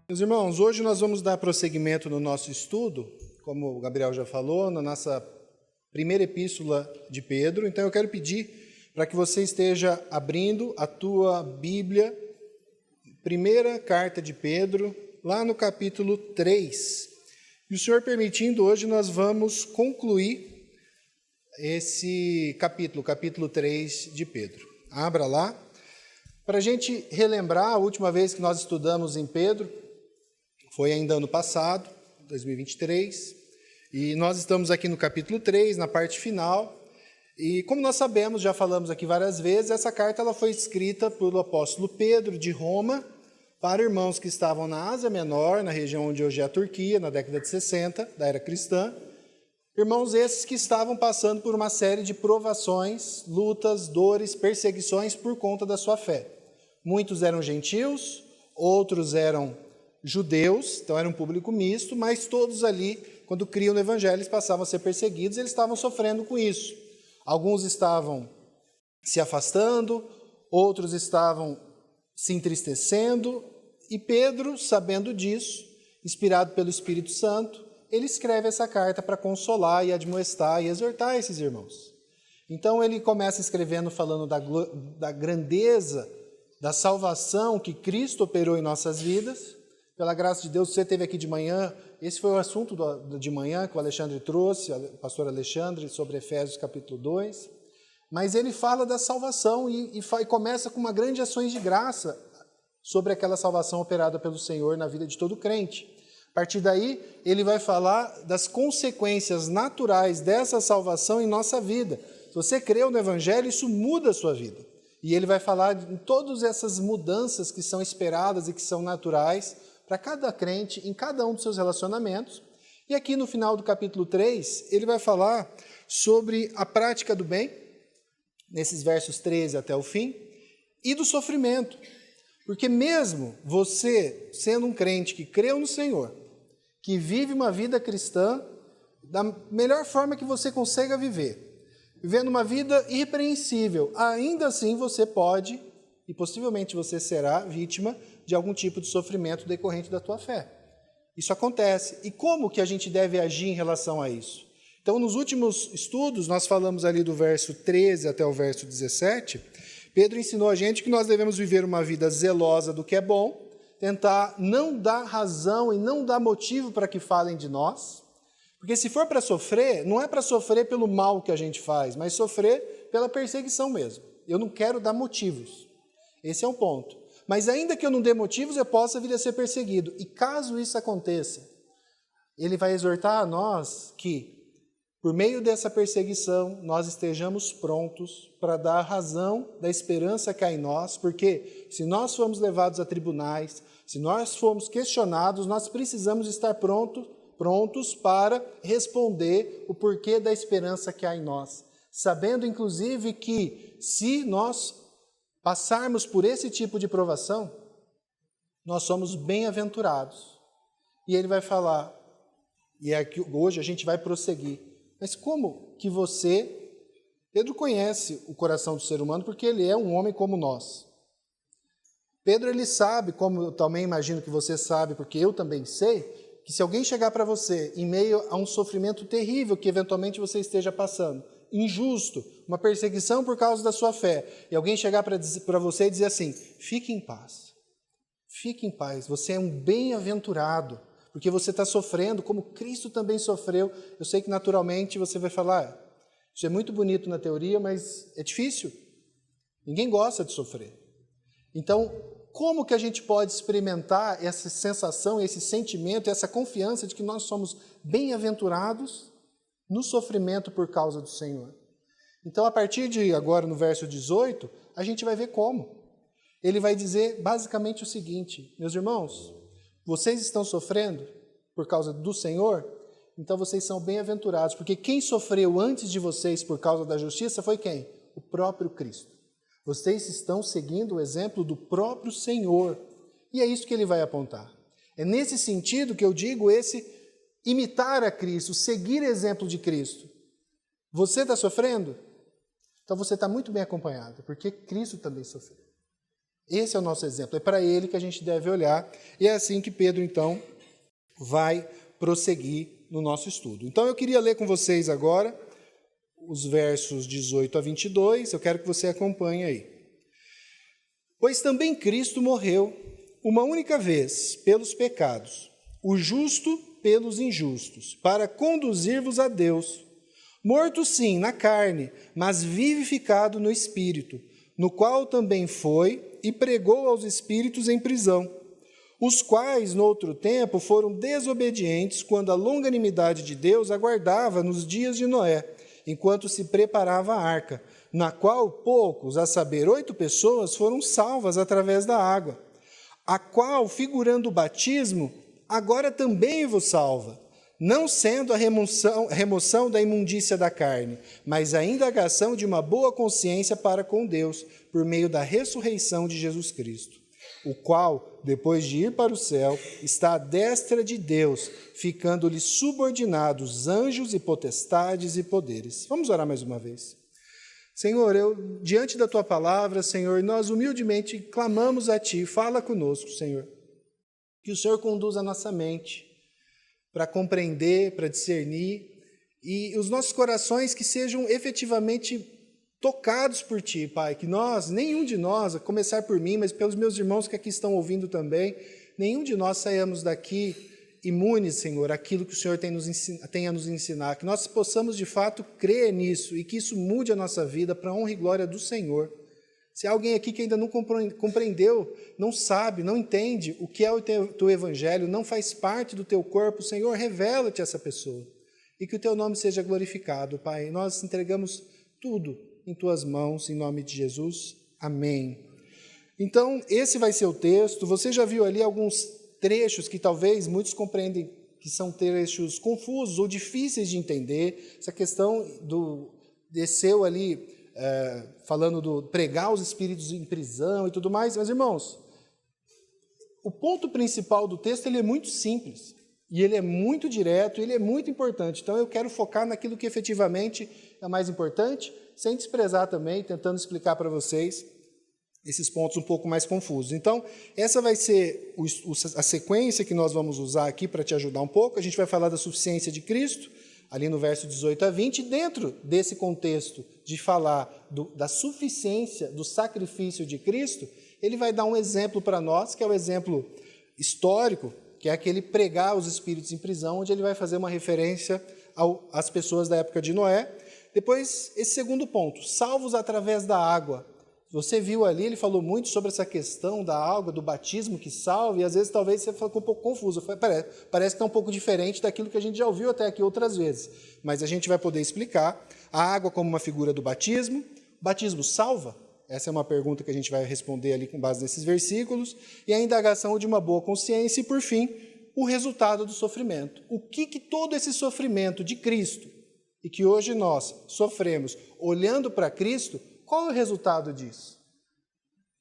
Meus irmãos, hoje nós vamos dar prosseguimento no nosso estudo, como o Gabriel já falou, na nossa primeira epístola de Pedro. Então eu quero pedir para que você esteja abrindo a tua Bíblia, primeira carta de Pedro, lá no capítulo 3. E o Senhor permitindo, hoje nós vamos concluir esse capítulo 3 de Pedro. Abra lá. Para a gente relembrar, a última vez que nós estudamos em Pedro foi ainda ano passado, 2023, e nós estamos aqui no capítulo 3, na parte final, e como nós sabemos, já falamos aqui várias vezes, essa carta ela foi escrita pelo apóstolo Pedro de Roma para irmãos que estavam na Ásia Menor, na região onde hoje é a Turquia, na década de 60, da era cristã, irmãos esses que estavam passando por uma série de provações, lutas, dores, perseguições por conta da sua fé. Muitos eram gentios, outros eram judeus, então era um público misto, mas todos ali, quando criam no evangelho, eles passavam a ser perseguidos, eles estavam sofrendo com isso. Alguns estavam se afastando, outros estavam se entristecendo, e Pedro, sabendo disso, inspirado pelo Espírito Santo, ele escreve essa carta para consolar e admoestar e exortar esses irmãos. Então ele começa escrevendo falando da grandeza, da salvação que Cristo operou em nossas vidas. Pela graça de Deus, você esteve aqui de manhã, esse foi o assunto de manhã que o Alexandre trouxe, o pastor Alexandre, sobre Efésios capítulo 2, mas ele fala da salvação e começa com uma grande ações de graça sobre aquela salvação operada pelo Senhor na vida de todo crente. A partir daí, ele vai falar das consequências naturais dessa salvação em nossa vida. Se você creu no Evangelho, isso muda a sua vida. E ele vai falar de todas essas mudanças que são esperadas e que são naturais para cada crente, em cada um dos seus relacionamentos. E aqui no final do capítulo 3, ele vai falar sobre a prática do bem, nesses versos 13 até o fim, e do sofrimento. Porque mesmo você, sendo um crente que creu no Senhor, que vive uma vida cristã da melhor forma que você consiga viver, vivendo uma vida irrepreensível, ainda assim você pode, e possivelmente você será vítima de algum tipo de sofrimento decorrente da tua fé. Isso acontece. E como que a gente deve agir em relação a isso? Então, nos últimos estudos, nós falamos ali do verso 13 até o verso 17, Pedro ensinou a gente que nós devemos viver uma vida zelosa do que é bom, tentar não dar razão e não dar motivo para que falem de nós, porque se for para sofrer, não é para sofrer pelo mal que a gente faz, mas sofrer pela perseguição mesmo. Eu não quero dar motivos. Esse é um ponto. Mas ainda que eu não dê motivos, eu possa vir a ser perseguido. E caso isso aconteça, ele vai exortar a nós que, por meio dessa perseguição, nós estejamos prontos para dar razão da esperança que há em nós, porque se nós formos levados a tribunais, se nós formos questionados, nós precisamos estar prontos para responder o porquê da esperança que há em nós. Sabendo, inclusive, que se nós passarmos por esse tipo de provação, nós somos bem-aventurados. E ele vai falar, e é que hoje a gente vai prosseguir, mas como que Pedro conhece o coração do ser humano, porque ele é um homem como nós. Pedro, ele sabe, como eu também imagino que você sabe, porque eu também sei, que se alguém chegar para você em meio a um sofrimento terrível que eventualmente você esteja passando, injusto, uma perseguição por causa da sua fé, e alguém chegar para você e dizer assim, fique em paz, você é um bem-aventurado, porque você está sofrendo como Cristo também sofreu. Eu sei que naturalmente você vai falar, isso é muito bonito na teoria, mas é difícil, ninguém gosta de sofrer. Então, como que a gente pode experimentar essa sensação, esse sentimento, essa confiança de que nós somos bem-aventurados no sofrimento por causa do Senhor? Então, a partir de agora, no verso 18, a gente vai ver como. Ele vai dizer basicamente o seguinte, meus irmãos, vocês estão sofrendo por causa do Senhor? Então vocês são bem-aventurados, porque quem sofreu antes de vocês por causa da justiça foi quem? O próprio Cristo. Vocês estão seguindo o exemplo do próprio Senhor. E é isso que ele vai apontar. É nesse sentido que eu digo esse imitar a Cristo, seguir exemplo de Cristo. Você está sofrendo? Então você está muito bem acompanhado, porque Cristo também sofreu. Esse é o nosso exemplo, é para ele que a gente deve olhar, e é assim que Pedro, então, vai prosseguir no nosso estudo. Então, eu queria ler com vocês agora os versos 18 a 22, eu quero que você acompanhe aí. Pois também Cristo morreu uma única vez pelos pecados, o justo pelos injustos, para conduzir-vos a Deus, morto sim na carne, mas vivificado no Espírito, no qual também foi e pregou aos espíritos em prisão, os quais, no outro tempo, foram desobedientes quando a longanimidade de Deus aguardava nos dias de Noé, enquanto se preparava a arca, na qual poucos, a saber, 8 pessoas, foram salvas através da água, a qual, figurando o batismo, agora também vos salva, não sendo a remoção da imundícia da carne, mas a indagação de uma boa consciência para com Deus, por meio da ressurreição de Jesus Cristo, o qual, depois de ir para o céu, está à destra de Deus, ficando-lhe subordinados anjos e potestades e poderes. Vamos orar mais uma vez. Senhor, diante da Tua palavra, Senhor, nós humildemente clamamos a Ti, fala conosco, Senhor, que o Senhor conduza a nossa mente para compreender, para discernir, e os nossos corações que sejam efetivamente tocados por Ti, Pai, que nós, nenhum de nós, a começar por mim, mas pelos meus irmãos que aqui estão ouvindo também, nenhum de nós saiamos daqui imunes, Senhor, aquilo que o Senhor tem a nos ensinar, que nós possamos de fato crer nisso e que isso mude a nossa vida para a honra e glória do Senhor. Se há alguém aqui que ainda não compreendeu, não sabe, não entende o que é o teu evangelho, não faz parte do teu corpo, Senhor, revela-te essa pessoa. E que o teu nome seja glorificado, Pai. Nós entregamos tudo em tuas mãos, em nome de Jesus. Amém. Então, esse vai ser o texto. Você já viu ali alguns trechos que talvez muitos compreendem que são trechos confusos ou difíceis de entender. Essa questão desceu ali... falando do pregar os espíritos em prisão e tudo mais. Mas, irmãos, o ponto principal do texto ele é muito simples, e ele é muito direto, e ele é muito importante. Então, eu quero focar naquilo que efetivamente é mais importante, sem desprezar também, tentando explicar para vocês esses pontos um pouco mais confusos. Então, essa vai ser a sequência que nós vamos usar aqui para te ajudar um pouco. A gente vai falar da suficiência de Cristo, ali no verso 18 a 20, dentro desse contexto de falar da suficiência do sacrifício de Cristo, ele vai dar um exemplo para nós, que é o exemplo histórico, que é aquele pregar os espíritos em prisão, onde ele vai fazer uma referência às pessoas da época de Noé. Depois, esse segundo ponto, salvos através da água. Você viu ali, ele falou muito sobre essa questão da água, do batismo que salva, e às vezes talvez você ficou um pouco confuso. Parece que está um pouco diferente daquilo que a gente já ouviu até aqui outras vezes. Mas a gente vai poder explicar a água como uma figura do batismo. O batismo salva? Essa é uma pergunta que a gente vai responder ali com base nesses versículos. E a indagação de uma boa consciência e, por fim, o resultado do sofrimento. O que todo esse sofrimento de Cristo, e que hoje nós sofremos olhando para Cristo, qual é o resultado disso?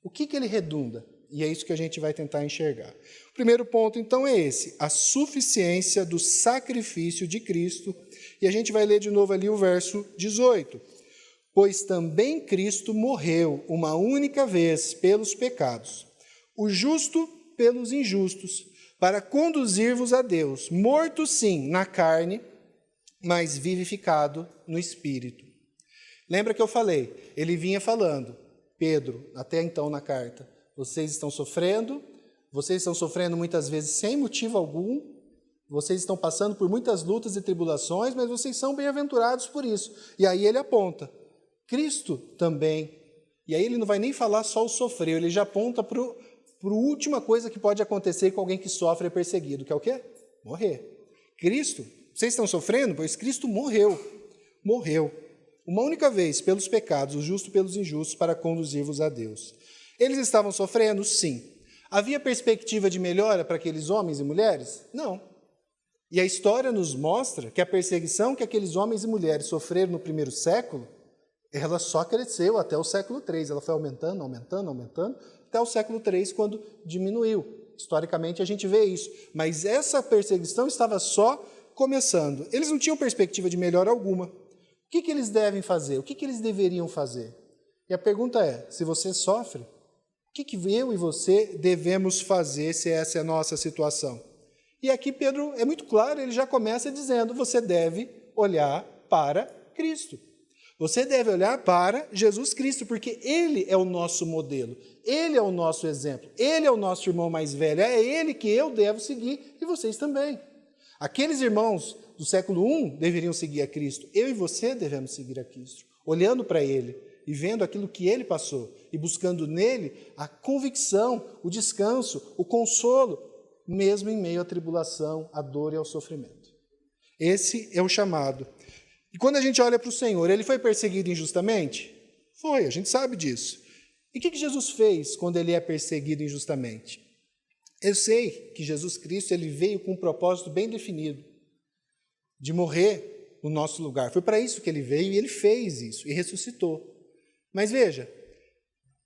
O que ele redunda? E é isso que a gente vai tentar enxergar. O primeiro ponto, então, é esse, a suficiência do sacrifício de Cristo. E a gente vai ler de novo ali o verso 18. Pois também Cristo morreu uma única vez pelos pecados, o justo pelos injustos, para conduzir-vos a Deus, morto sim na carne, mas vivificado no Espírito. Lembra que eu falei? Ele vinha falando, Pedro, até então na carta, vocês estão sofrendo muitas vezes sem motivo algum, vocês estão passando por muitas lutas e tribulações, mas vocês são bem-aventurados por isso. E aí ele aponta, Cristo também, e aí ele não vai nem falar só o sofrer, ele já aponta para a última coisa que pode acontecer com alguém que sofre e é perseguido, que é o quê? Morrer. Cristo, vocês estão sofrendo? Pois Cristo morreu. Uma única vez, pelos pecados, o justo pelos injustos, para conduzir-vos a Deus. Eles estavam sofrendo? Sim. Havia perspectiva de melhora para aqueles homens e mulheres? Não. E a história nos mostra que a perseguição que aqueles homens e mulheres sofreram no primeiro século, ela só cresceu até o século III. Ela foi aumentando, até o século III, quando diminuiu. Historicamente, a gente vê isso. Mas essa perseguição estava só começando. Eles não tinham perspectiva de melhora alguma. O que eles devem fazer? O que eles deveriam fazer? E a pergunta é, se você sofre, O que eu e você devemos fazer se essa é a nossa situação? E aqui Pedro é muito claro, ele já começa dizendo, você deve olhar para Cristo. Você deve olhar para Jesus Cristo, porque Ele é o nosso modelo, Ele é o nosso exemplo, Ele é o nosso irmão mais velho, é Ele que eu devo seguir e vocês também. Aqueles irmãos do século I deveriam seguir a Cristo, eu e você devemos seguir a Cristo, olhando para Ele e vendo aquilo que Ele passou e buscando nele a convicção, o descanso, o consolo, mesmo em meio à tribulação, à dor e ao sofrimento. Esse é o chamado. E quando a gente olha para o Senhor, ele foi perseguido injustamente? Foi, a gente sabe disso. E o que Jesus fez quando ele é perseguido injustamente? Eu sei que Jesus Cristo ele veio com um propósito bem definido, de morrer no nosso lugar. Foi para isso que ele veio e ele fez isso, e ressuscitou. Mas veja,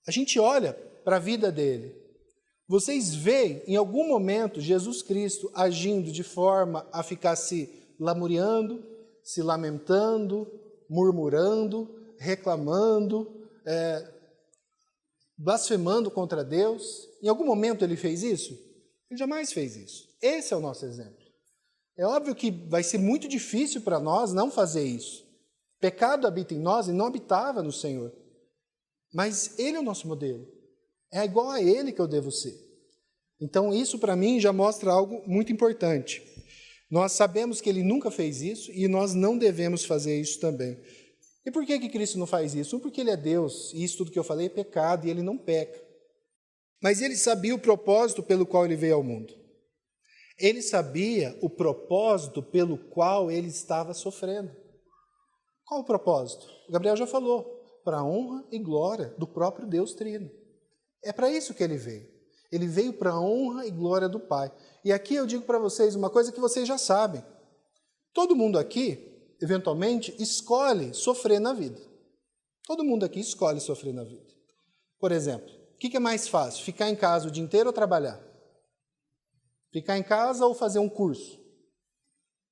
a gente olha para a vida dele. Vocês veem, em algum momento, Jesus Cristo agindo de forma a ficar se lamuriando, se lamentando, murmurando, reclamando, blasfemando contra Deus. Em algum momento ele fez isso? Ele jamais fez isso. Esse é o nosso exemplo. É óbvio que vai ser muito difícil para nós não fazer isso. Pecado habita em nós e não habitava no Senhor. Mas Ele é o nosso modelo. É igual a Ele que eu devo ser. Então isso para mim já mostra algo muito importante. Nós sabemos que Ele nunca fez isso e nós não devemos fazer isso também. E por que Cristo não faz isso? Porque Ele é Deus e isso tudo que eu falei é pecado e Ele não peca. Mas Ele sabia o propósito pelo qual Ele veio ao mundo. Ele sabia o propósito pelo qual Ele estava sofrendo. Qual o propósito? O Gabriel já falou. Para a honra e glória do próprio Deus Trino. É para isso que Ele veio. Ele veio para a honra e glória do Pai. E aqui eu digo para vocês uma coisa que vocês já sabem. Todo mundo aqui, eventualmente, escolhe sofrer na vida. Todo mundo aqui escolhe sofrer na vida. Por exemplo, o que é mais fácil? Ficar em casa o dia inteiro ou trabalhar? Ficar em casa ou fazer um curso?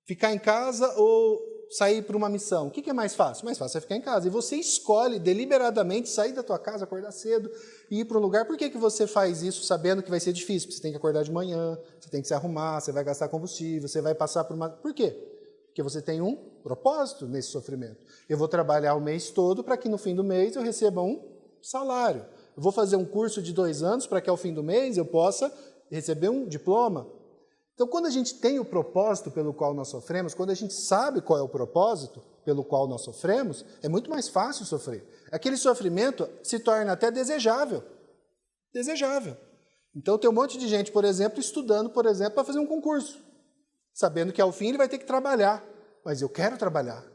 Ficar em casa ou sair para uma missão? O que é mais fácil? Mais fácil é ficar em casa. E você escolhe deliberadamente sair da tua casa, acordar cedo e ir para um lugar. Por que você faz isso sabendo que vai ser difícil? Porque você tem que acordar de manhã, você tem que se arrumar, você vai gastar combustível, você vai passar por uma... Por quê? Porque você tem um propósito nesse sofrimento. Eu vou trabalhar o mês todo para que no fim do mês eu receba um salário. Eu vou fazer um curso de 2 anos para que ao fim do mês eu possa receber um diploma. Então, quando a gente tem o propósito pelo qual nós sofremos, quando a gente sabe qual é o propósito pelo qual nós sofremos, é muito mais fácil sofrer. Aquele sofrimento se torna até desejável. Desejável. Então, tem um monte de gente, por exemplo, estudando, por exemplo, para fazer um concurso, sabendo que ao fim ele vai ter que trabalhar. Mas eu quero trabalhar.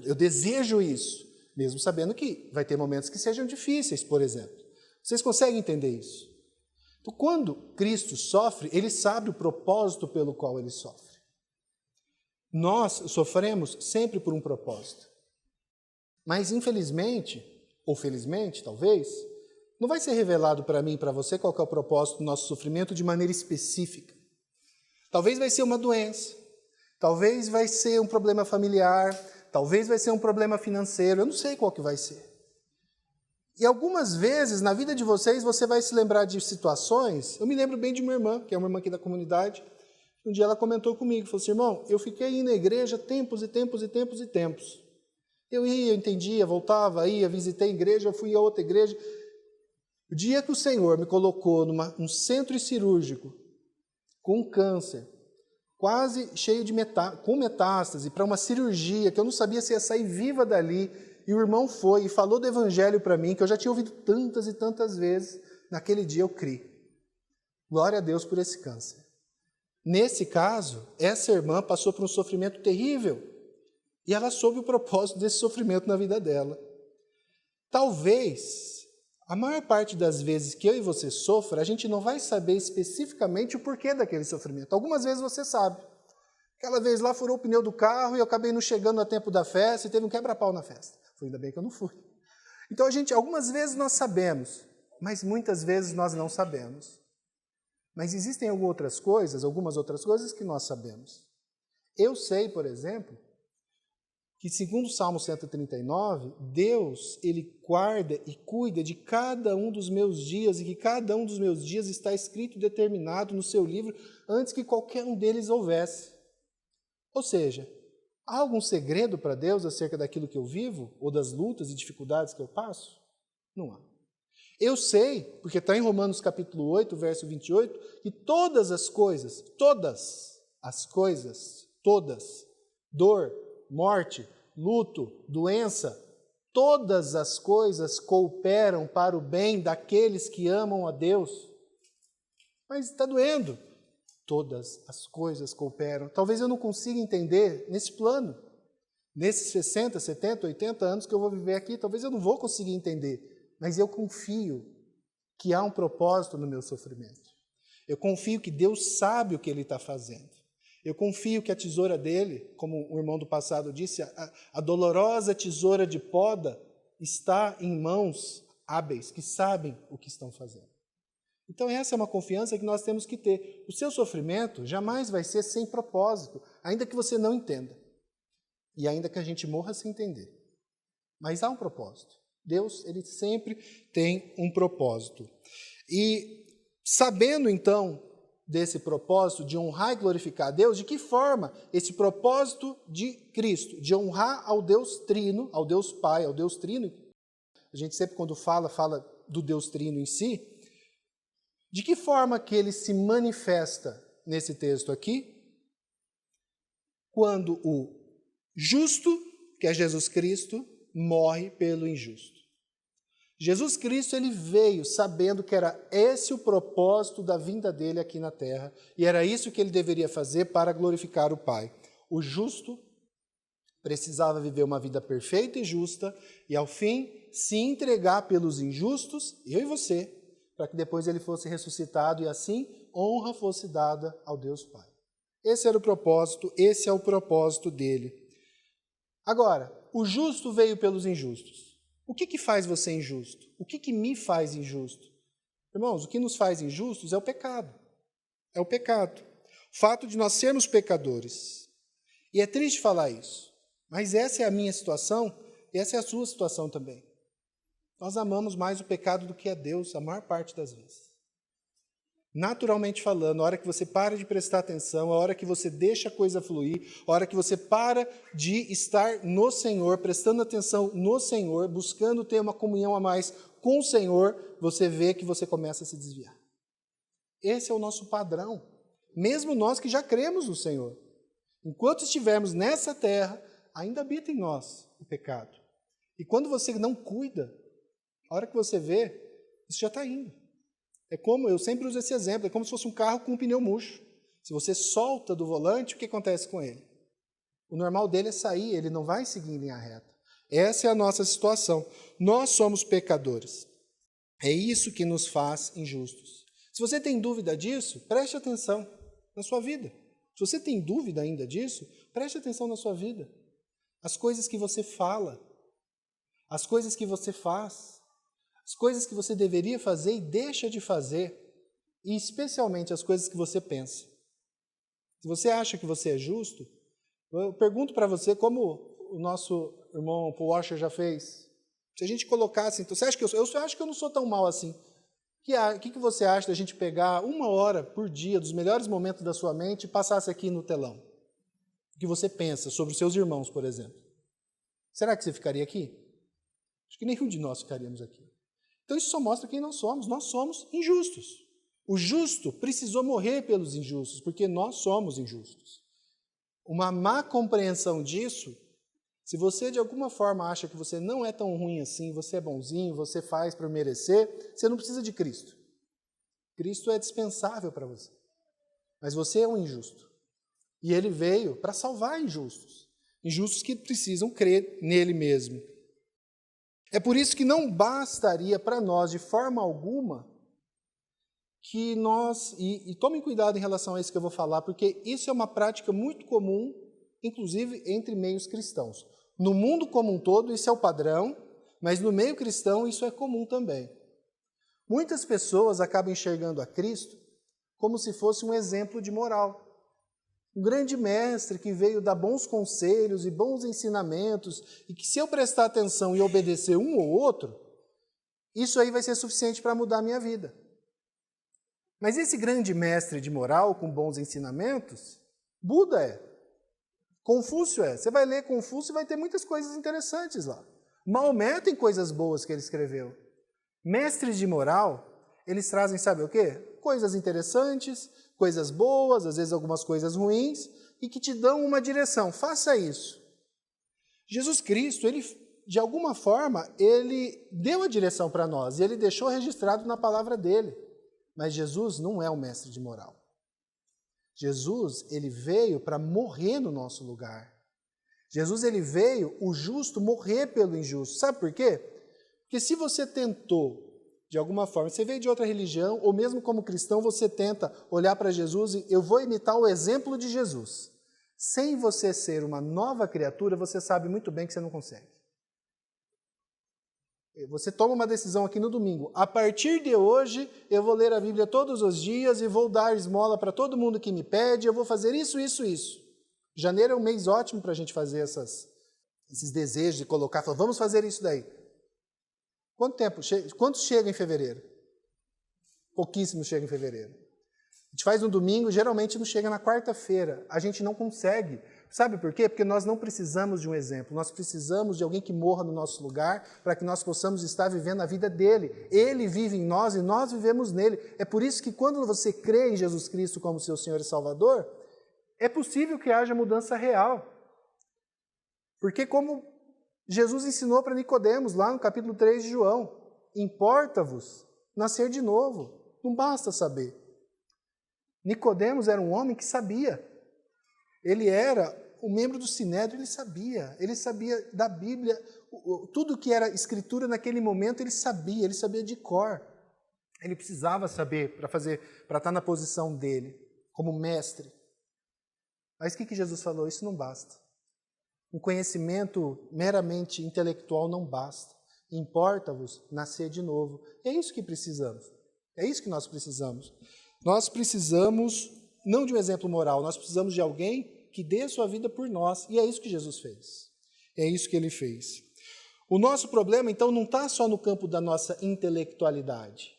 Eu desejo isso, mesmo sabendo que vai ter momentos que sejam difíceis, por exemplo. Vocês conseguem entender isso? Então, quando Cristo sofre, Ele sabe o propósito pelo qual Ele sofre. Nós sofremos sempre por um propósito. Mas, infelizmente, ou felizmente, talvez, não vai ser revelado para mim e para você qual que é o propósito do nosso sofrimento de maneira específica. Talvez vai ser uma doença, talvez vai ser um problema familiar, talvez vai ser um problema financeiro, eu não sei qual que vai ser. E algumas vezes, na vida de vocês, você vai se lembrar de situações... Eu me lembro bem de uma irmã, que é uma irmã aqui da comunidade. Um dia ela comentou comigo, falou assim, irmão, eu fiquei indo na igreja tempos e tempos e tempos e tempos. Eu ia, eu entendia, voltava, ia, visitei a igreja, fui a outra igreja. O dia que o Senhor me colocou num centro cirúrgico, com câncer, quase cheio de com metástase, para uma cirurgia, que eu não sabia se ia sair viva dali... E o irmão foi e falou do evangelho para mim, que eu já tinha ouvido tantas e tantas vezes. Naquele dia eu criei. Glória a Deus por esse câncer. Nesse caso, essa irmã passou por um sofrimento terrível. E ela soube o propósito desse sofrimento na vida dela. Talvez, a maior parte das vezes que eu e você sofra, a gente não vai saber especificamente o porquê daquele sofrimento. Algumas vezes você sabe. Aquela vez lá furou o pneu do carro e eu acabei não chegando a tempo da festa e teve um quebra-pau na festa. Foi ainda bem que eu não fui. Então, algumas vezes nós sabemos, mas muitas vezes nós não sabemos. Mas existem algumas outras coisas que nós sabemos. Eu sei, por exemplo, que, segundo o Salmo 139, Deus, Ele guarda e cuida de cada um dos meus dias e que cada um dos meus dias está escrito e determinado no seu livro antes que qualquer um deles houvesse. Ou seja, há algum segredo para Deus acerca daquilo que eu vivo ou das lutas e dificuldades que eu passo? Não há. Eu sei, porque está em Romanos capítulo 8, verso 28, que todas, dor, morte, luto, doença, todas as coisas cooperam para o bem daqueles que amam a Deus. Mas está doendo. Todas as coisas cooperam. Talvez eu não consiga entender nesse plano. Nesses 60, 70, 80 anos que eu vou viver aqui, talvez eu não vou conseguir entender. Mas eu confio que há um propósito no meu sofrimento. Eu confio que Deus sabe o que Ele está fazendo. Eu confio que a tesoura dele, como o irmão do passado disse, a dolorosa tesoura de poda está em mãos hábeis, que sabem o que estão fazendo. Então essa é uma confiança que nós temos que ter. O seu sofrimento jamais vai ser sem propósito, ainda que você não entenda. E ainda que a gente morra sem entender. Mas há um propósito. Deus, Ele sempre tem um propósito. E sabendo então desse propósito de honrar e glorificar a Deus, de que forma esse propósito de Cristo, de honrar ao Deus Trino, ao Deus Pai, ao Deus Trino, a gente sempre quando fala do Deus Trino em si, de que forma que ele se manifesta nesse texto aqui? Quando o justo, que é Jesus Cristo, morre pelo injusto. Jesus Cristo, ele veio sabendo que era esse o propósito da vinda dele aqui na terra, e era isso que ele deveria fazer para glorificar o Pai. O justo precisava viver uma vida perfeita e justa, e ao fim se entregar pelos injustos, eu e você, para que depois ele fosse ressuscitado e assim honra fosse dada ao Deus Pai. Esse era o propósito, esse é o propósito dele. Agora, o justo veio pelos injustos. O que faz você injusto? O que me faz injusto? Irmãos, o que nos faz injustos é o pecado. É o pecado. O fato de nós sermos pecadores. E é triste falar isso, mas essa é a minha situação e essa é a sua situação também. Nós amamos mais o pecado do que a Deus a maior parte das vezes. Naturalmente falando, a hora que você para de prestar atenção, a hora que você deixa a coisa fluir, a hora que você para de estar no Senhor, prestando atenção no Senhor, buscando ter uma comunhão a mais com o Senhor, você vê que você começa a se desviar. Esse é o nosso padrão, mesmo nós que já cremos no Senhor. Enquanto estivermos nessa terra, ainda habita em nós o pecado. E quando você não cuida, a hora que você vê, isso já está indo. É como, eu sempre uso esse exemplo, é como se fosse um carro com um pneu murcho. Se você solta do volante, o que acontece com ele? O normal dele é sair, ele não vai seguir em linha reta. Essa é a nossa situação. Nós somos pecadores. É isso que nos faz injustos. Se você tem dúvida disso, preste atenção na sua vida. Se você tem dúvida ainda disso, preste atenção na sua vida. As coisas que você fala, as coisas que você faz, as coisas que você deveria fazer e deixa de fazer, e especialmente as coisas que você pensa. Se você acha que você é justo, eu pergunto para você, como o nosso irmão Paul Washer já fez, se a gente colocasse, então, você acha que eu acho que eu não sou tão mal assim. O que você acha da gente pegar 1 hora por dia dos melhores momentos da sua mente e passasse aqui no telão? O que você pensa sobre os seus irmãos, por exemplo? Será que você ficaria aqui? Acho que nenhum de nós ficaríamos aqui. Então isso só mostra quem nós somos injustos. O justo precisou morrer pelos injustos, porque nós somos injustos. Uma má compreensão disso, se você de alguma forma acha que você não é tão ruim assim, você é bonzinho, você faz para merecer, você não precisa de Cristo. Cristo é dispensável para você. Mas você é um injusto. E ele veio para salvar injustos. Injustos que precisam crer nele mesmo. É por isso que não bastaria para nós, de forma alguma, que nós... E tomem cuidado em relação a isso que eu vou falar, porque isso é uma prática muito comum, inclusive entre meios cristãos. No mundo como um todo, isso é o padrão, mas no meio cristão isso é comum também. Muitas pessoas acabam enxergando a Cristo como se fosse um exemplo de moral. Um grande mestre que veio dar bons conselhos e bons ensinamentos, e que se eu prestar atenção e obedecer um ou outro, isso aí vai ser suficiente para mudar a minha vida. Mas esse grande mestre de moral com bons ensinamentos, Buda é. Confúcio é. Você vai ler Confúcio e vai ter muitas coisas interessantes lá. Maomé tem coisas boas que ele escreveu. Mestres de moral, eles trazem, sabe o quê? Coisas interessantes, coisas boas, às vezes algumas coisas ruins, e que te dão uma direção. Faça isso. Jesus Cristo, ele, de alguma forma, ele deu a direção para nós, e ele deixou registrado na palavra dele. Mas Jesus não é um mestre de moral. Jesus, ele veio para morrer no nosso lugar. Jesus, ele veio, o justo, morrer pelo injusto. Sabe por quê? Porque se você tentou, de alguma forma, você veio de outra religião, ou mesmo como cristão, você tenta olhar para Jesus e eu vou imitar o exemplo de Jesus. Sem você ser uma nova criatura, você sabe muito bem que você não consegue. Você toma uma decisão aqui no domingo. A partir de hoje, eu vou ler a Bíblia todos os dias e vou dar esmola para todo mundo que me pede, eu vou fazer isso, isso, isso. Janeiro é um mês ótimo para a gente fazer esses desejos de colocar, falar, vamos fazer isso daí. Quantos chegam em fevereiro? Pouquíssimos chegam em fevereiro. A gente faz no domingo, geralmente não chega na quarta-feira. A gente não consegue. Sabe por quê? Porque nós não precisamos de um exemplo. Nós precisamos de alguém que morra no nosso lugar para que nós possamos estar vivendo a vida dele. Ele vive em nós e nós vivemos nele. É por isso que quando você crê em Jesus Cristo como seu Senhor e Salvador, é possível que haja mudança real. Porque como Jesus ensinou para Nicodemos, lá no capítulo 3 de João, importa-vos nascer de novo. Não basta saber. Nicodemos era um homem que sabia. Ele era um membro do Sinédrio, ele sabia da Bíblia, tudo que era escritura naquele momento ele sabia de cor. Ele precisava saber para estar na posição dele, como mestre. Mas o que Jesus falou? Isso não basta. Um conhecimento meramente intelectual não basta. Importa-vos nascer de novo. É isso que precisamos. É isso que nós precisamos. Nós precisamos não de um exemplo moral, nós precisamos de alguém que dê a sua vida por nós. E é isso que Jesus fez. É isso que ele fez. O nosso problema, então, não está só no campo da nossa intelectualidade.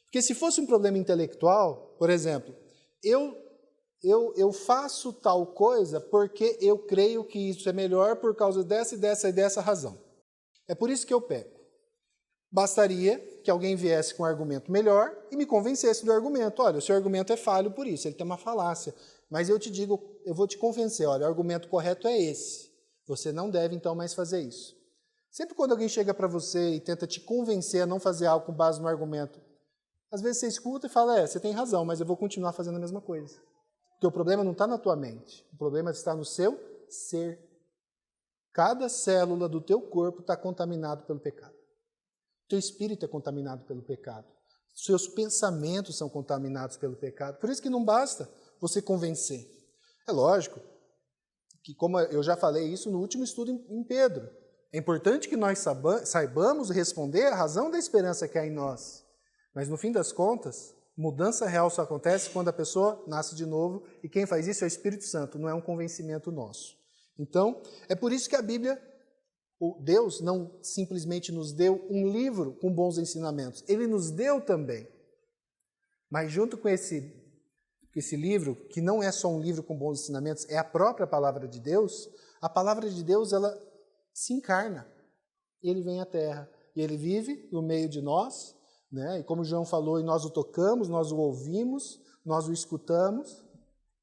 Porque se fosse um problema intelectual, por exemplo, eu faço tal coisa porque eu creio que isso é melhor por causa dessa e dessa e dessa razão. É por isso que eu peco. Bastaria que alguém viesse com um argumento melhor e me convencesse do argumento. Olha, o seu argumento é falho por isso, ele tem uma falácia. Mas eu te digo, eu vou te convencer, olha, o argumento correto é esse. Você não deve, então, mais fazer isso. Sempre quando alguém chega para você e tenta te convencer a não fazer algo com base no argumento, às vezes você escuta e fala, você tem razão, mas eu vou continuar fazendo a mesma coisa. Porque o problema não está na tua mente, o problema está no seu ser. Cada célula do teu corpo está contaminado pelo pecado. O teu espírito é contaminado pelo pecado. Os seus pensamentos são contaminados pelo pecado. Por isso que não basta você convencer. É lógico que, como eu já falei isso no último estudo em Pedro, é importante que nós saibamos responder à razão da esperança que há em nós. Mas, no fim das contas, mudança real só acontece quando a pessoa nasce de novo, e quem faz isso é o Espírito Santo, não é um convencimento nosso. Então, é por isso que a Bíblia, Deus não simplesmente nos deu um livro com bons ensinamentos, Ele nos deu também. Mas junto com esse livro, que não é só um livro com bons ensinamentos, é a própria palavra de Deus, a palavra de Deus, ela se encarna. Ele vem à terra e Ele vive no meio de nós, né? E como João falou, e nós o tocamos, nós o ouvimos, nós o escutamos,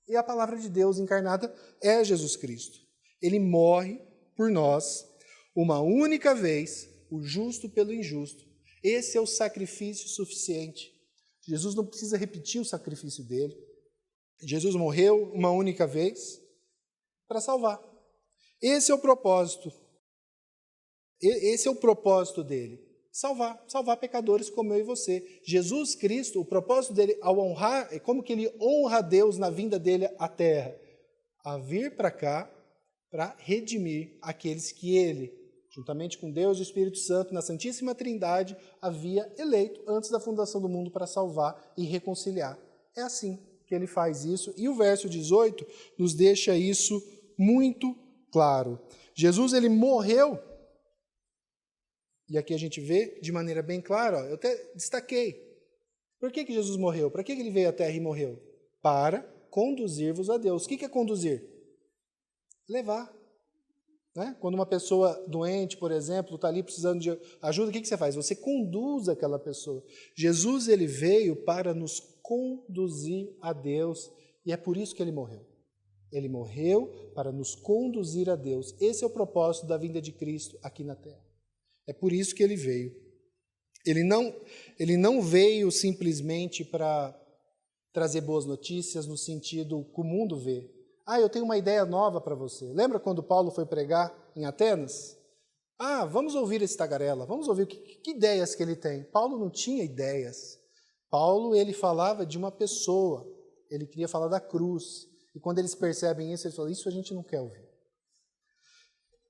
e a palavra de Deus encarnada é Jesus Cristo. Ele morre por nós uma única vez, o justo pelo injusto. Esse é o sacrifício suficiente. Jesus não precisa repetir o sacrifício dele. Jesus morreu uma única vez para salvar. Esse é o propósito. Esse é o propósito dele. Salvar pecadores como eu e você. Jesus Cristo, o propósito dele ao honrar, é como que ele honra a Deus na vinda dele à terra. A vir para cá para redimir aqueles que ele, juntamente com Deus e o Espírito Santo, na Santíssima Trindade, havia eleito antes da fundação do mundo para salvar e reconciliar. É assim. que ele faz isso, e o verso 18 nos deixa isso muito claro. Jesus, ele morreu, e aqui a gente vê de maneira bem clara, eu até destaquei. Por que Jesus morreu? Para que ele veio à terra e morreu? Para conduzir-vos a Deus. O que é conduzir? Levar. Né? Quando uma pessoa doente, por exemplo, está ali precisando de ajuda, o que você faz? Você conduz aquela pessoa. Jesus, ele veio para nos conduzir a Deus, e é por isso que ele morreu. Ele morreu para nos conduzir a Deus. Esse é o propósito da vinda de Cristo aqui na terra. É por isso que ele veio. Ele não veio simplesmente para trazer boas notícias no sentido que o mundo vê. Eu tenho uma ideia nova para você. Lembra quando Paulo foi pregar em Atenas? Vamos ouvir esse tagarela, vamos ouvir que ideias que ele tem. Paulo não tinha ideias. Paulo, ele falava de uma pessoa, ele queria falar da cruz. E quando eles percebem isso, eles falam, isso a gente não quer ouvir.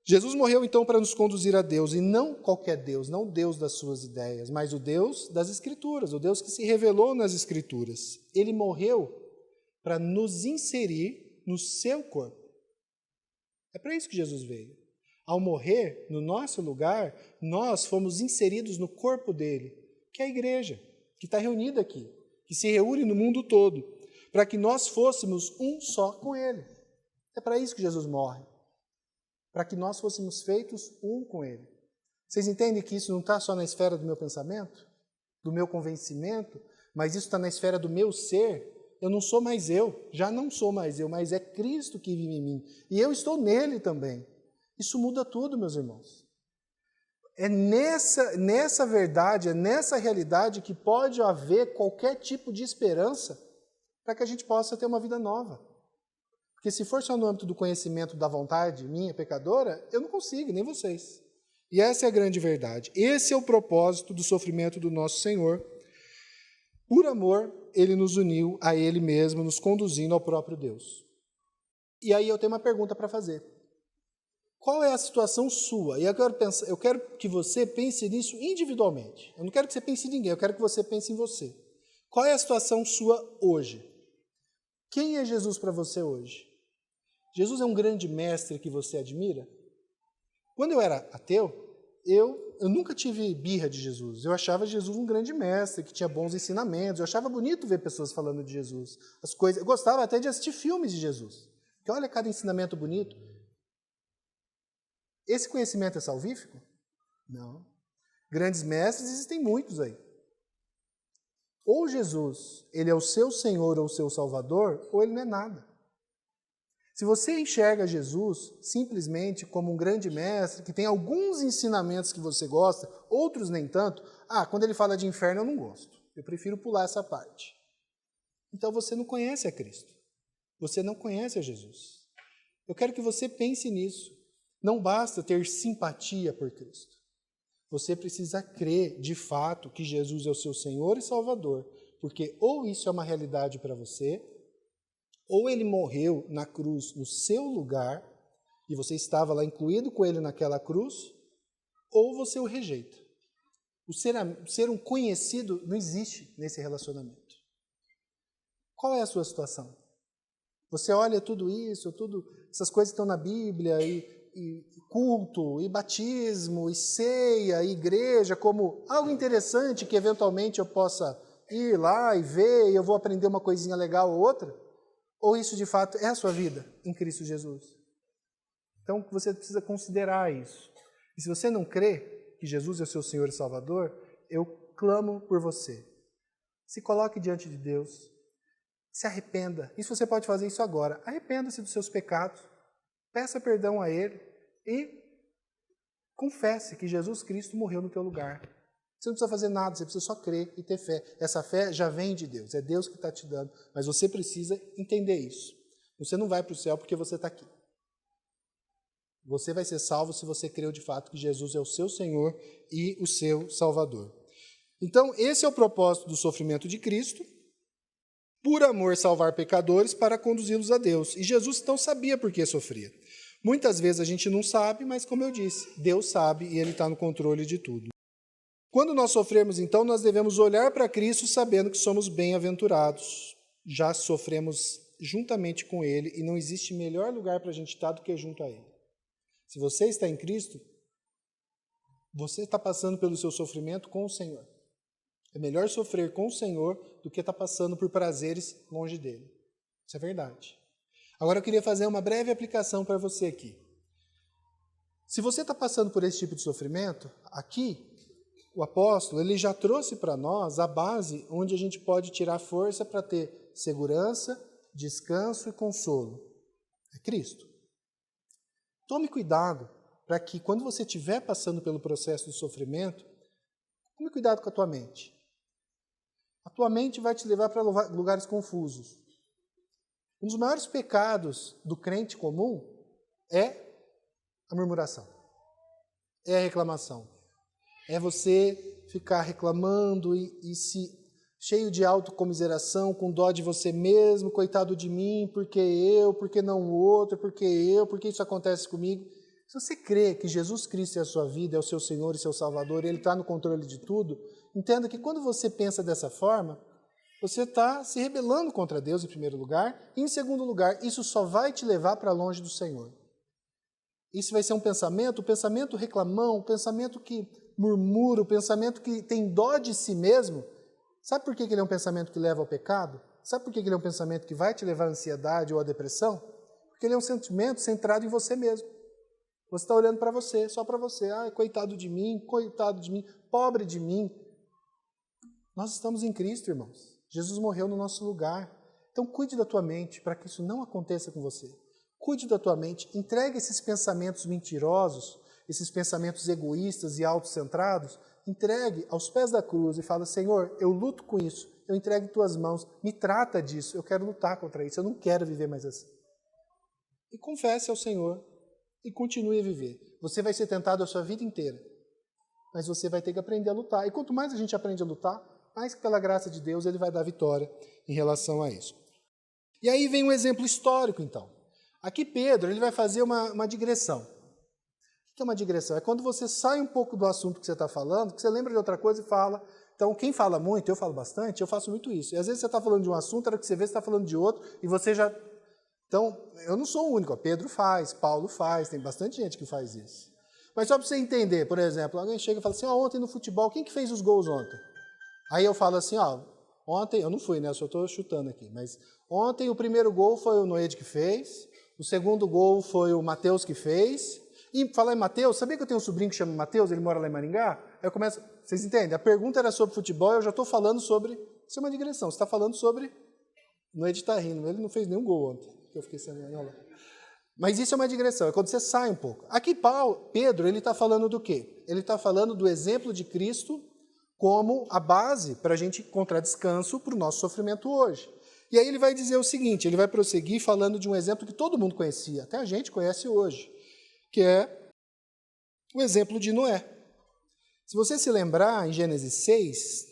Jesus morreu então para nos conduzir a Deus, e não qualquer Deus, não o Deus das suas ideias, mas o Deus das Escrituras, o Deus que se revelou nas Escrituras. Ele morreu para nos inserir no seu corpo. É para isso que Jesus veio. Ao morrer no nosso lugar, nós fomos inseridos no corpo dele, que é a igreja, que está reunida aqui, que se reúne no mundo todo, para que nós fôssemos um só com ele. É para isso que Jesus morre. Para que nós fôssemos feitos um com ele. Vocês entendem que isso não está só na esfera do meu pensamento, do meu convencimento, mas isso está na esfera do meu ser? Eu não sou mais eu, já não sou mais eu, mas é Cristo que vive em mim. E eu estou nele também. Isso muda tudo, meus irmãos. É nessa verdade, é nessa realidade que pode haver qualquer tipo de esperança para que a gente possa ter uma vida nova. Porque se for só no âmbito do conhecimento da vontade minha, pecadora, eu não consigo, nem vocês. E essa é a grande verdade. Esse é o propósito do sofrimento do nosso Senhor. Por amor, ele nos uniu a ele mesmo, nos conduzindo ao próprio Deus. E aí eu tenho uma pergunta para fazer. Qual é a situação sua? E eu quero que você pense nisso individualmente. Eu não quero que você pense em ninguém, eu quero que você pense em você. Qual é a situação sua hoje? Quem é Jesus para você hoje? Jesus é um grande mestre que você admira? Quando eu era ateu, eu nunca tive birra de Jesus. Eu achava Jesus um grande mestre, que tinha bons ensinamentos. Eu achava bonito ver pessoas falando de Jesus. Eu gostava até de assistir filmes de Jesus. Porque olha cada ensinamento bonito. Esse conhecimento é salvífico? Não. Grandes mestres existem muitos aí. Ou Jesus, ele é o seu Senhor ou o seu Salvador, ou ele não é nada. Se você enxerga Jesus simplesmente como um grande mestre, que tem alguns ensinamentos que você gosta, outros nem tanto, quando ele fala de inferno eu não gosto, eu prefiro pular essa parte. Então você não conhece a Cristo, você não conhece a Jesus. Eu quero que você pense nisso. Não basta ter simpatia por Cristo. Você precisa crer, de fato, que Jesus é o seu Senhor e Salvador, porque ou isso é uma realidade para você, ou ele morreu na cruz no seu lugar, e você estava lá incluído com ele naquela cruz, ou você o rejeita. O ser um conhecido não existe nesse relacionamento. Qual é a sua situação? Você olha tudo isso, essas coisas que estão na Bíblia, e culto, e batismo, e ceia, e igreja, como algo interessante que eventualmente eu possa ir lá e ver, e eu vou aprender uma coisinha legal ou outra? Ou isso de fato é a sua vida em Cristo Jesus? Então você precisa considerar isso. E se você não crê que Jesus é o seu Senhor e Salvador, eu clamo por você. Se coloque diante de Deus, se arrependa. Isso você pode fazer isso agora. Arrependa-se dos seus pecados. Peça perdão a Ele e confesse que Jesus Cristo morreu no teu lugar. Você não precisa fazer nada, você precisa só crer e ter fé. Essa fé já vem de Deus, é Deus que está te dando, mas você precisa entender isso. Você não vai para o céu porque você está aqui. Você vai ser salvo se você creu de fato que Jesus é o seu Senhor e o seu Salvador. Então, esse é o propósito do sofrimento de Cristo, por amor salvar pecadores para conduzi-los a Deus. E Jesus então sabia por que sofria. Muitas vezes a gente não sabe, mas como eu disse, Deus sabe e Ele está no controle de tudo. Quando nós sofremos, então, nós devemos olhar para Cristo sabendo que somos bem-aventurados. já sofremos juntamente com Ele e não existe melhor lugar para a gente estar do que junto a Ele. Se você está em Cristo, você está passando pelo seu sofrimento com o Senhor. É melhor sofrer com o Senhor do que estar passando por prazeres longe dEle. Isso é verdade. Agora eu queria fazer uma breve aplicação para você aqui. Se você está passando por esse tipo de sofrimento, aqui o apóstolo ele já trouxe para nós a base onde a gente pode tirar força para ter segurança, descanso e consolo. É Cristo. Tome cuidado para que quando você estiver passando pelo processo de sofrimento, tome cuidado com a tua mente. A tua mente vai te levar para lugares confusos. Um dos maiores pecados do crente comum é a murmuração, é a reclamação. É você ficar reclamando e se cheio de autocomiseração, com dó de você mesmo, coitado de mim, porque não o outro, porque isso acontece comigo. Se você crê que Jesus Cristo é a sua vida, é o seu Senhor e seu Salvador, e Ele está no controle de tudo, entenda que quando você pensa dessa forma, você está se rebelando contra Deus em primeiro lugar, e em segundo lugar, isso só vai te levar para longe do Senhor. Isso vai ser um pensamento reclamão, um pensamento que murmura, um pensamento que tem dó de si mesmo. Sabe por que ele é um pensamento que leva ao pecado? Sabe por que ele é um pensamento que vai te levar à ansiedade ou à depressão? Porque ele é um sentimento centrado em você mesmo. Você está olhando para você, só para você. Coitado de mim, pobre de mim. Nós estamos em Cristo, irmãos. Jesus morreu no nosso lugar. Então cuide da tua mente para que isso não aconteça com você. Cuide da tua mente, entregue esses pensamentos mentirosos, esses pensamentos egoístas e autocentrados, entregue aos pés da cruz e fala, Senhor, eu luto com isso, eu entrego em tuas mãos, me trata disso, eu quero lutar contra isso, eu não quero viver mais assim. E confesse ao Senhor e continue a viver. Você vai ser tentado a sua vida inteira, mas você vai ter que aprender a lutar. E quanto mais a gente aprende a lutar, mais que pela graça de Deus Ele vai dar vitória em relação a isso. E aí vem um exemplo histórico, então. Aqui Pedro ele vai fazer uma digressão. O que é uma digressão? É quando você sai um pouco do assunto que você está falando, que você lembra de outra coisa e fala. Então, quem fala muito, eu falo bastante, eu faço muito isso. E às vezes você está falando de um assunto, a hora que você vê, você está falando de outro, e você já... Então, eu não sou o único. Pedro faz, Paulo faz, tem bastante gente que faz isso. Mas só para você entender, por exemplo, alguém chega e fala assim, ontem no futebol, quem que fez os gols ontem? Aí eu falo assim, ontem, eu não fui, né? Eu só estou chutando aqui, mas ontem o primeiro gol foi o Noede que fez, o segundo gol foi o Matheus que fez. E falar em Matheus, sabia que eu tenho um sobrinho que chama Matheus, ele mora lá em Maringá? Aí eu começo, vocês entendem? A pergunta era sobre futebol, eu já estou falando sobre, isso é uma digressão, você está falando sobre, Noede está rindo, ele não fez nenhum gol ontem, que eu fiquei sem olhar. Mas isso é uma digressão, é quando você sai um pouco. Aqui Pedro, ele está falando do quê? Ele está falando do exemplo de Cristo como a base para a gente encontrar descanso para o nosso sofrimento hoje. E aí ele vai dizer o seguinte, ele vai prosseguir falando de um exemplo que todo mundo conhecia, até a gente conhece hoje, que é o exemplo de Noé. Se você se lembrar, em Gênesis 6,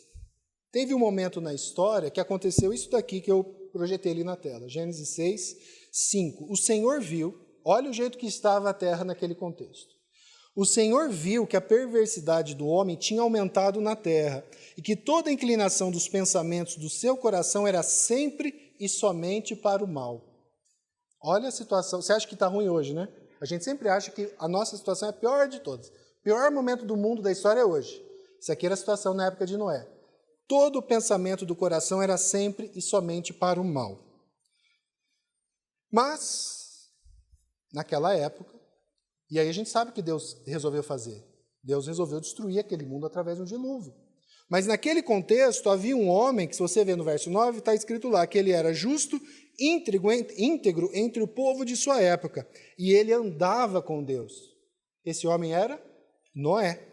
teve um momento na história que aconteceu isso daqui que eu projetei ali na tela. Gênesis 6, 5. O Senhor viu, olha o jeito que estava a terra naquele contexto. O Senhor viu que a perversidade do homem tinha aumentado na terra e que toda a inclinação dos pensamentos do seu coração era sempre e somente para o mal. Olha a situação. Você acha que está ruim hoje, né? A gente sempre acha que a nossa situação é a pior de todas. O pior momento do mundo, da história é hoje. Isso aqui era a situação na época de Noé. Todo o pensamento do coração era sempre e somente para o mal. Mas, naquela época, e aí a gente sabe o que Deus resolveu fazer. Deus resolveu destruir aquele mundo através de um dilúvio. Mas naquele contexto havia um homem, que se você ver no verso 9, está escrito lá, que ele era justo, íntegro entre o povo de sua época. E ele andava com Deus. Esse homem era Noé.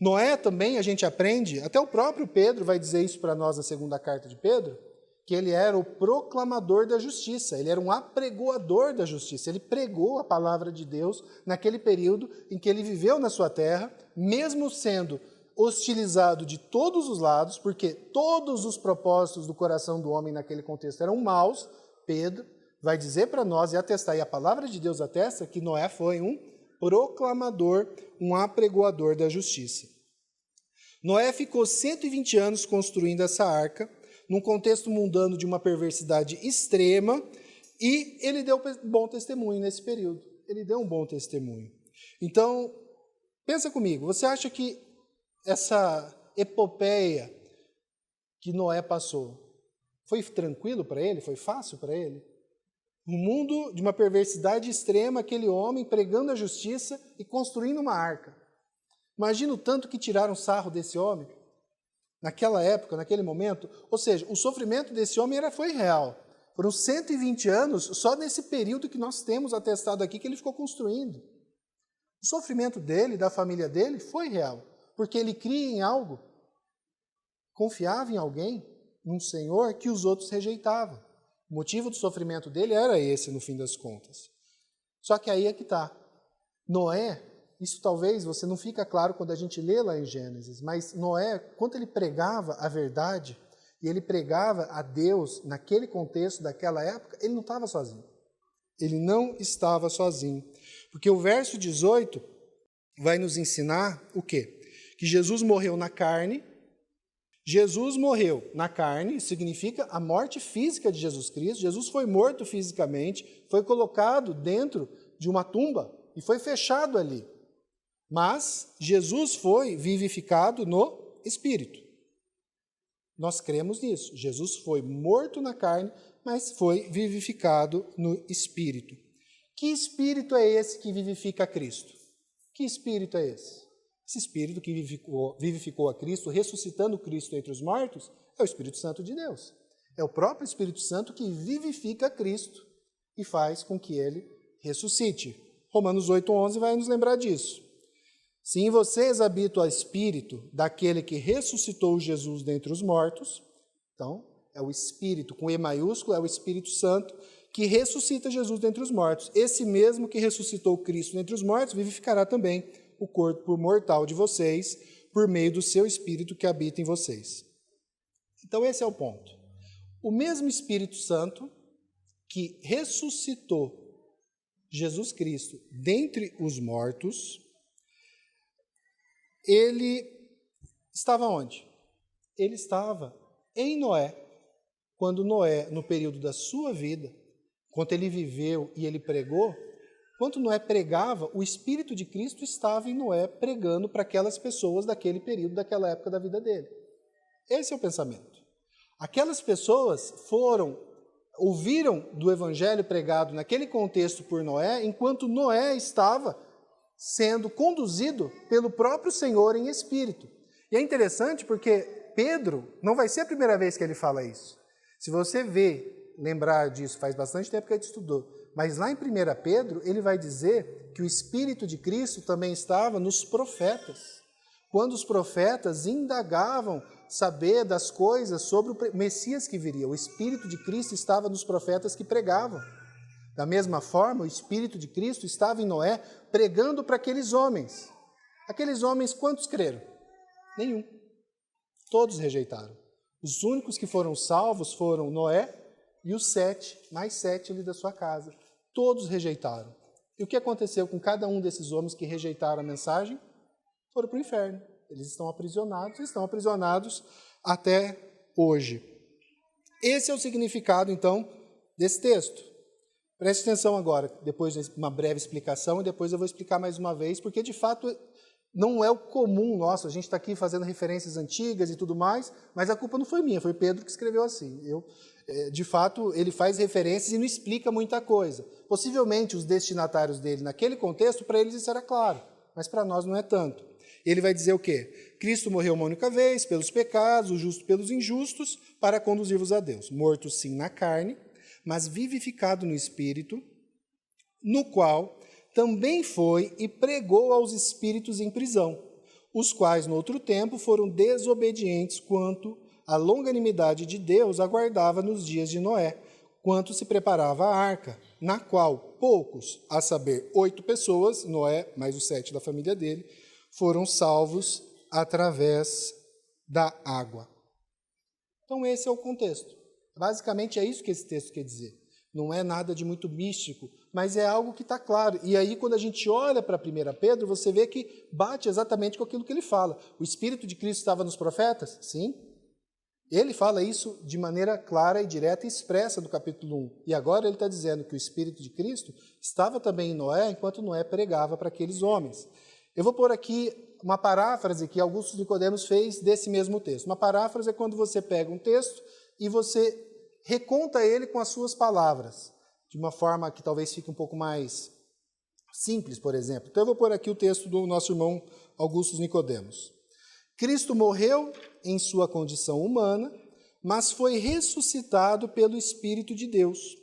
Noé também, a gente aprende, até o próprio Pedro vai dizer isso para nós na segunda carta de Pedro, que ele era o proclamador da justiça, ele era um apregoador da justiça, ele pregou a palavra de Deus naquele período em que ele viveu na sua terra, mesmo sendo hostilizado de todos os lados, porque todos os propósitos do coração do homem naquele contexto eram maus. Pedro vai dizer para nós e atestar, e a palavra de Deus atesta, que Noé foi um proclamador, um apregoador da justiça. Noé ficou 120 anos construindo essa arca. num contexto mundano de uma perversidade extrema, e ele deu bom testemunho nesse período. Ele deu um bom testemunho. Então, pensa comigo, você acha que essa epopeia que Noé passou foi tranquilo para ele? Foi fácil para ele? No mundo de uma perversidade extrema, aquele homem pregando a justiça e construindo uma arca. Imagina o tanto que tiraram sarro desse homem naquela época, naquele momento. Ou seja, o sofrimento desse homem foi real. Foram 120 anos só nesse período que nós temos atestado aqui que ele ficou construindo. O sofrimento dele, da família dele, foi real, porque ele cria em algo, confiava em alguém, num Senhor que os outros rejeitavam. O motivo do sofrimento dele era esse, no fim das contas. Só que aí é que está. Noé, isso talvez você não fica claro quando a gente lê lá em Gênesis, mas Noé, quando ele pregava a verdade, e ele pregava a Deus naquele contexto daquela época, ele não estava sozinho. Ele não estava sozinho. Porque o verso 18 vai nos ensinar o quê? Que Jesus morreu na carne. Jesus morreu na carne, significa a morte física de Jesus Cristo. Jesus foi morto fisicamente, foi colocado dentro de uma tumba e foi fechado ali. Mas Jesus foi vivificado no Espírito. Nós cremos nisso. Jesus foi morto na carne, mas foi vivificado no Espírito. Que Espírito é esse que vivifica a Cristo? Que Espírito é esse? Esse Espírito que vivificou a Cristo, ressuscitando Cristo entre os mortos, é o Espírito Santo de Deus. É o próprio Espírito Santo que vivifica Cristo e faz com que ele ressuscite. Romanos 8:11 vai nos lembrar disso. Se em vocês habita o Espírito daquele que ressuscitou Jesus dentre os mortos, então é o Espírito, com E maiúsculo, é o Espírito Santo que ressuscita Jesus dentre os mortos. Esse mesmo que ressuscitou Cristo dentre os mortos vivificará também o corpo mortal de vocês por meio do seu Espírito que habita em vocês. Então esse é o ponto. O mesmo Espírito Santo que ressuscitou Jesus Cristo dentre os mortos, ele estava onde? Ele estava em Noé, quando Noé, no período da sua vida, quando ele viveu e ele pregou, quando Noé pregava, o Espírito de Cristo estava em Noé pregando para aquelas pessoas daquele período, daquela época da vida dele. Esse é o pensamento. Aquelas pessoas ouviram do Evangelho pregado naquele contexto por Noé, enquanto Noé estava sendo conduzido pelo próprio Senhor em espírito. E é interessante porque Pedro, não vai ser a primeira vez que ele fala isso. Se você lembrar disso, faz bastante tempo que a gente estudou, mas lá em 1 Pedro, ele vai dizer que o Espírito de Cristo também estava nos profetas. Quando os profetas indagavam saber das coisas sobre o Messias que viria, o Espírito de Cristo estava nos profetas que pregavam. Da mesma forma, o Espírito de Cristo estava em Noé pregando para aqueles homens. Aqueles homens, quantos creram? Nenhum. Todos rejeitaram. Os únicos que foram salvos foram Noé e os 7, mais 7 ali da sua casa. Todos rejeitaram. E o que aconteceu com cada um desses homens que rejeitaram a mensagem? Foram para o inferno. Eles estão aprisionados até hoje. Esse é o significado, então, desse texto. Preste atenção agora, depois de uma breve explicação, e depois eu vou explicar mais uma vez, porque de fato não é o comum nosso, a gente está aqui fazendo referências antigas e tudo mais, mas a culpa não foi minha, foi Pedro que escreveu assim. De fato, ele faz referências e não explica muita coisa. Possivelmente os destinatários dele, naquele contexto, para eles isso era claro, mas para nós não é tanto. Ele vai dizer o quê? Cristo morreu uma única vez pelos pecados, o justo pelos injustos, para conduzir-vos a Deus. Morto sim na carne, mas vivificado no Espírito, no qual também foi e pregou aos espíritos em prisão, os quais, no outro tempo, foram desobedientes quanto a longanimidade de Deus aguardava nos dias de Noé, quanto se preparava a arca, na qual poucos, a saber, 8 pessoas, Noé mais os 7 da família dele, foram salvos através da água. Então esse é o contexto. Basicamente é isso que esse texto quer dizer. Não é nada de muito místico, mas é algo que está claro. E aí, quando a gente olha para 1 Pedro, você vê que bate exatamente com aquilo que ele fala. O Espírito de Cristo estava nos profetas? Sim. Ele fala isso de maneira clara e direta e expressa no capítulo 1. E agora ele está dizendo que o Espírito de Cristo estava também em Noé, enquanto Noé pregava para aqueles homens. Eu vou pôr aqui uma paráfrase que Augusto Nicodemos fez desse mesmo texto. Uma paráfrase é quando você pega um texto e você reconta ele com as suas palavras, de uma forma que talvez fique um pouco mais simples, por exemplo. Então eu vou pôr aqui o texto do nosso irmão Augusto Nicodemos. Cristo morreu em sua condição humana, mas foi ressuscitado pelo Espírito de Deus.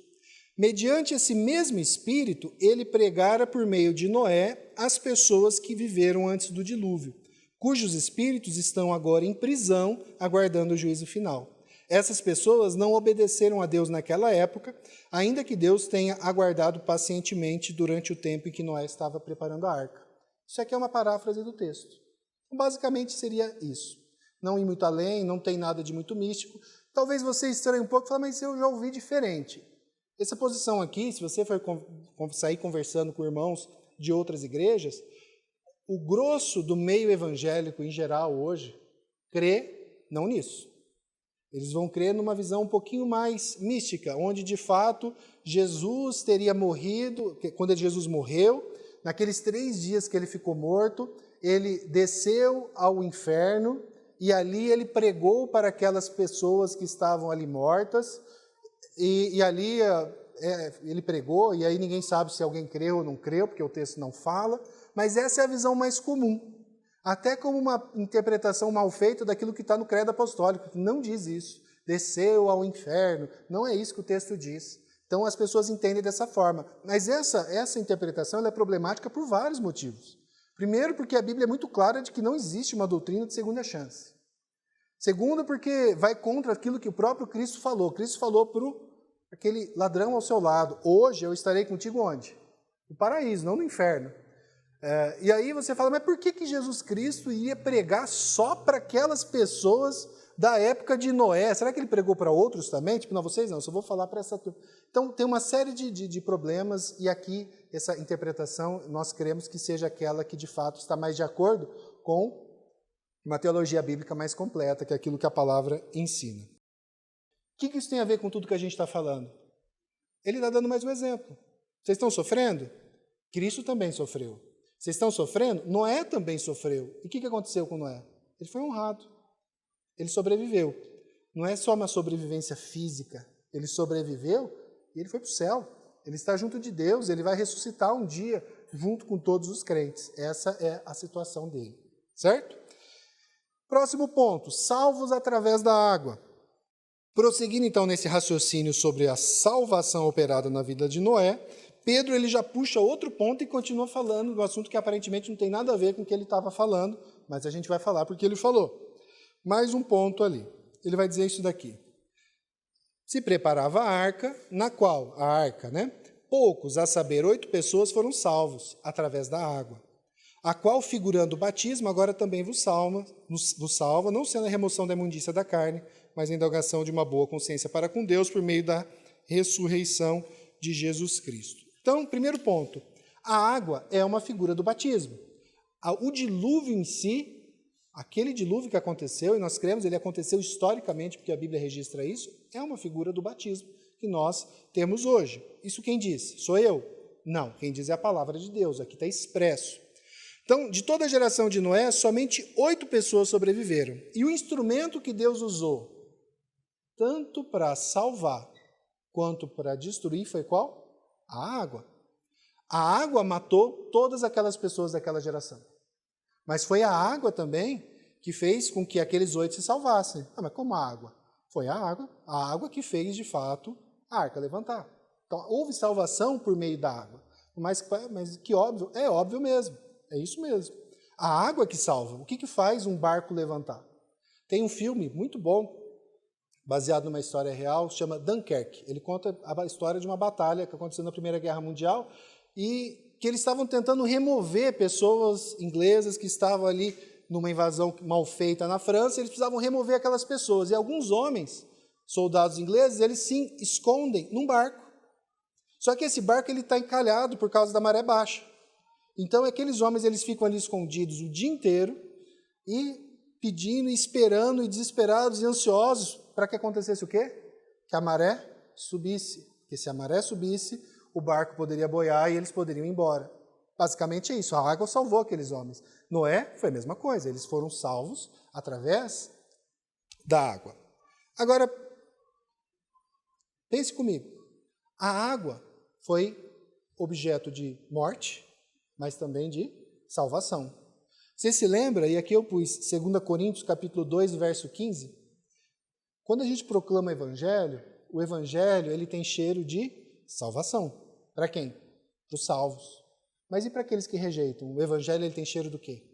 Mediante esse mesmo Espírito, ele pregara por meio de Noé as pessoas que viveram antes do dilúvio, cujos espíritos estão agora em prisão, aguardando o juízo final. Essas pessoas não obedeceram a Deus naquela época, ainda que Deus tenha aguardado pacientemente durante o tempo em que Noé estava preparando a arca. Isso aqui é uma paráfrase do texto. Basicamente seria isso. Não ir muito além, não tem nada de muito místico. Talvez você estranhe um pouco e fale, mas eu já ouvi diferente. Essa posição aqui, se você for sair conversando com irmãos de outras igrejas, o grosso do meio evangélico em geral hoje crê não nisso. Eles vão crer numa visão um pouquinho mais mística, onde de fato Jesus teria morrido, quando Jesus morreu, naqueles 3 dias que ele ficou morto, ele desceu ao inferno e ali ele pregou para aquelas pessoas que estavam ali mortas, e ali ele pregou, e aí ninguém sabe se alguém creu ou não creu, porque o texto não fala, mas essa é a visão mais comum, até como uma interpretação mal feita daquilo que está no credo apostólico, que não diz isso, desceu ao inferno, não é isso que o texto diz. Então as pessoas entendem dessa forma, mas essa interpretação ela é problemática por vários motivos. Primeiro, porque a Bíblia é muito clara de que não existe uma doutrina de segunda chance. Segundo, porque vai contra aquilo que o próprio Cristo falou. Cristo falou para aquele ladrão ao seu lado, hoje eu estarei contigo onde? No paraíso, não no inferno. E aí você fala, mas por que Jesus Cristo ia pregar só para aquelas pessoas da época de Noé? Será que ele pregou para outros também? Tipo, não, vocês não, eu só vou falar para essa turma. Então, tem uma série de problemas, e aqui, essa interpretação, nós queremos que seja aquela que, de fato, está mais de acordo com uma teologia bíblica mais completa, que é aquilo que a palavra ensina. O que isso tem a ver com tudo que a gente está falando? Ele está dando mais um exemplo. Vocês estão sofrendo? Cristo também sofreu. Vocês estão sofrendo? Noé também sofreu. E o que aconteceu com Noé? Ele foi honrado. Ele sobreviveu. Não é só uma sobrevivência física. Ele sobreviveu e ele foi para o céu. Ele está junto de Deus, ele vai ressuscitar um dia junto com todos os crentes. Essa é a situação dele. Certo? Próximo ponto, salvos através da água. Prosseguindo então nesse raciocínio sobre a salvação operada na vida de Noé, Pedro ele já puxa outro ponto e continua falando do assunto que aparentemente não tem nada a ver com o que ele estava falando, mas a gente vai falar porque ele falou. Mais um ponto ali. Ele vai dizer isso daqui. Se preparava a arca, na qual, a arca, poucos, a saber, 8 pessoas foram salvos através da água, a qual, figurando o batismo, agora também vos salva, não sendo a remoção da imundícia da carne, mas a indagação de uma boa consciência para com Deus por meio da ressurreição de Jesus Cristo. Então, primeiro ponto, a água é uma figura do batismo. O dilúvio em si, aquele dilúvio que aconteceu, e nós cremos, ele aconteceu historicamente, porque a Bíblia registra isso, é uma figura do batismo que nós temos hoje. Isso quem diz? Sou eu? Não, quem diz é a palavra de Deus, aqui está expresso. Então, de toda a geração de Noé, somente 8 pessoas sobreviveram. E o instrumento que Deus usou, tanto para salvar quanto para destruir, foi qual? A água. A água matou todas aquelas pessoas daquela geração. Mas foi a água também que fez com que aqueles 8 se salvassem. Mas como a água? Foi a água que fez, de fato, a arca levantar. Então, houve salvação por meio da água. Mas que óbvio, é óbvio mesmo. É isso mesmo. A água que salva. O que faz um barco levantar? Tem um filme muito bom, baseado numa história real, chama Dunkirk. Ele conta a história de uma batalha que aconteceu na Primeira Guerra Mundial e que eles estavam tentando remover pessoas inglesas que estavam ali numa invasão mal feita na França, eles precisavam remover aquelas pessoas. E alguns homens, soldados ingleses, eles se escondem num barco. Só que esse barco está encalhado por causa da maré baixa. Então, aqueles homens eles ficam ali escondidos o dia inteiro e pedindo, esperando, e desesperados e ansiosos para que acontecesse o quê? Que a maré subisse. Porque se a maré subisse, o barco poderia boiar e eles poderiam ir embora. Basicamente é isso, a água salvou aqueles homens. Noé foi a mesma coisa, eles foram salvos através da água. Agora, pense comigo, a água foi objeto de morte, mas também de salvação. Você se lembra, e aqui eu pus 2 Coríntios capítulo 2, verso 15, quando a gente proclama o evangelho ele tem cheiro de salvação. Para quem? Para os salvos. Mas e para aqueles que rejeitam? O evangelho ele tem cheiro do quê?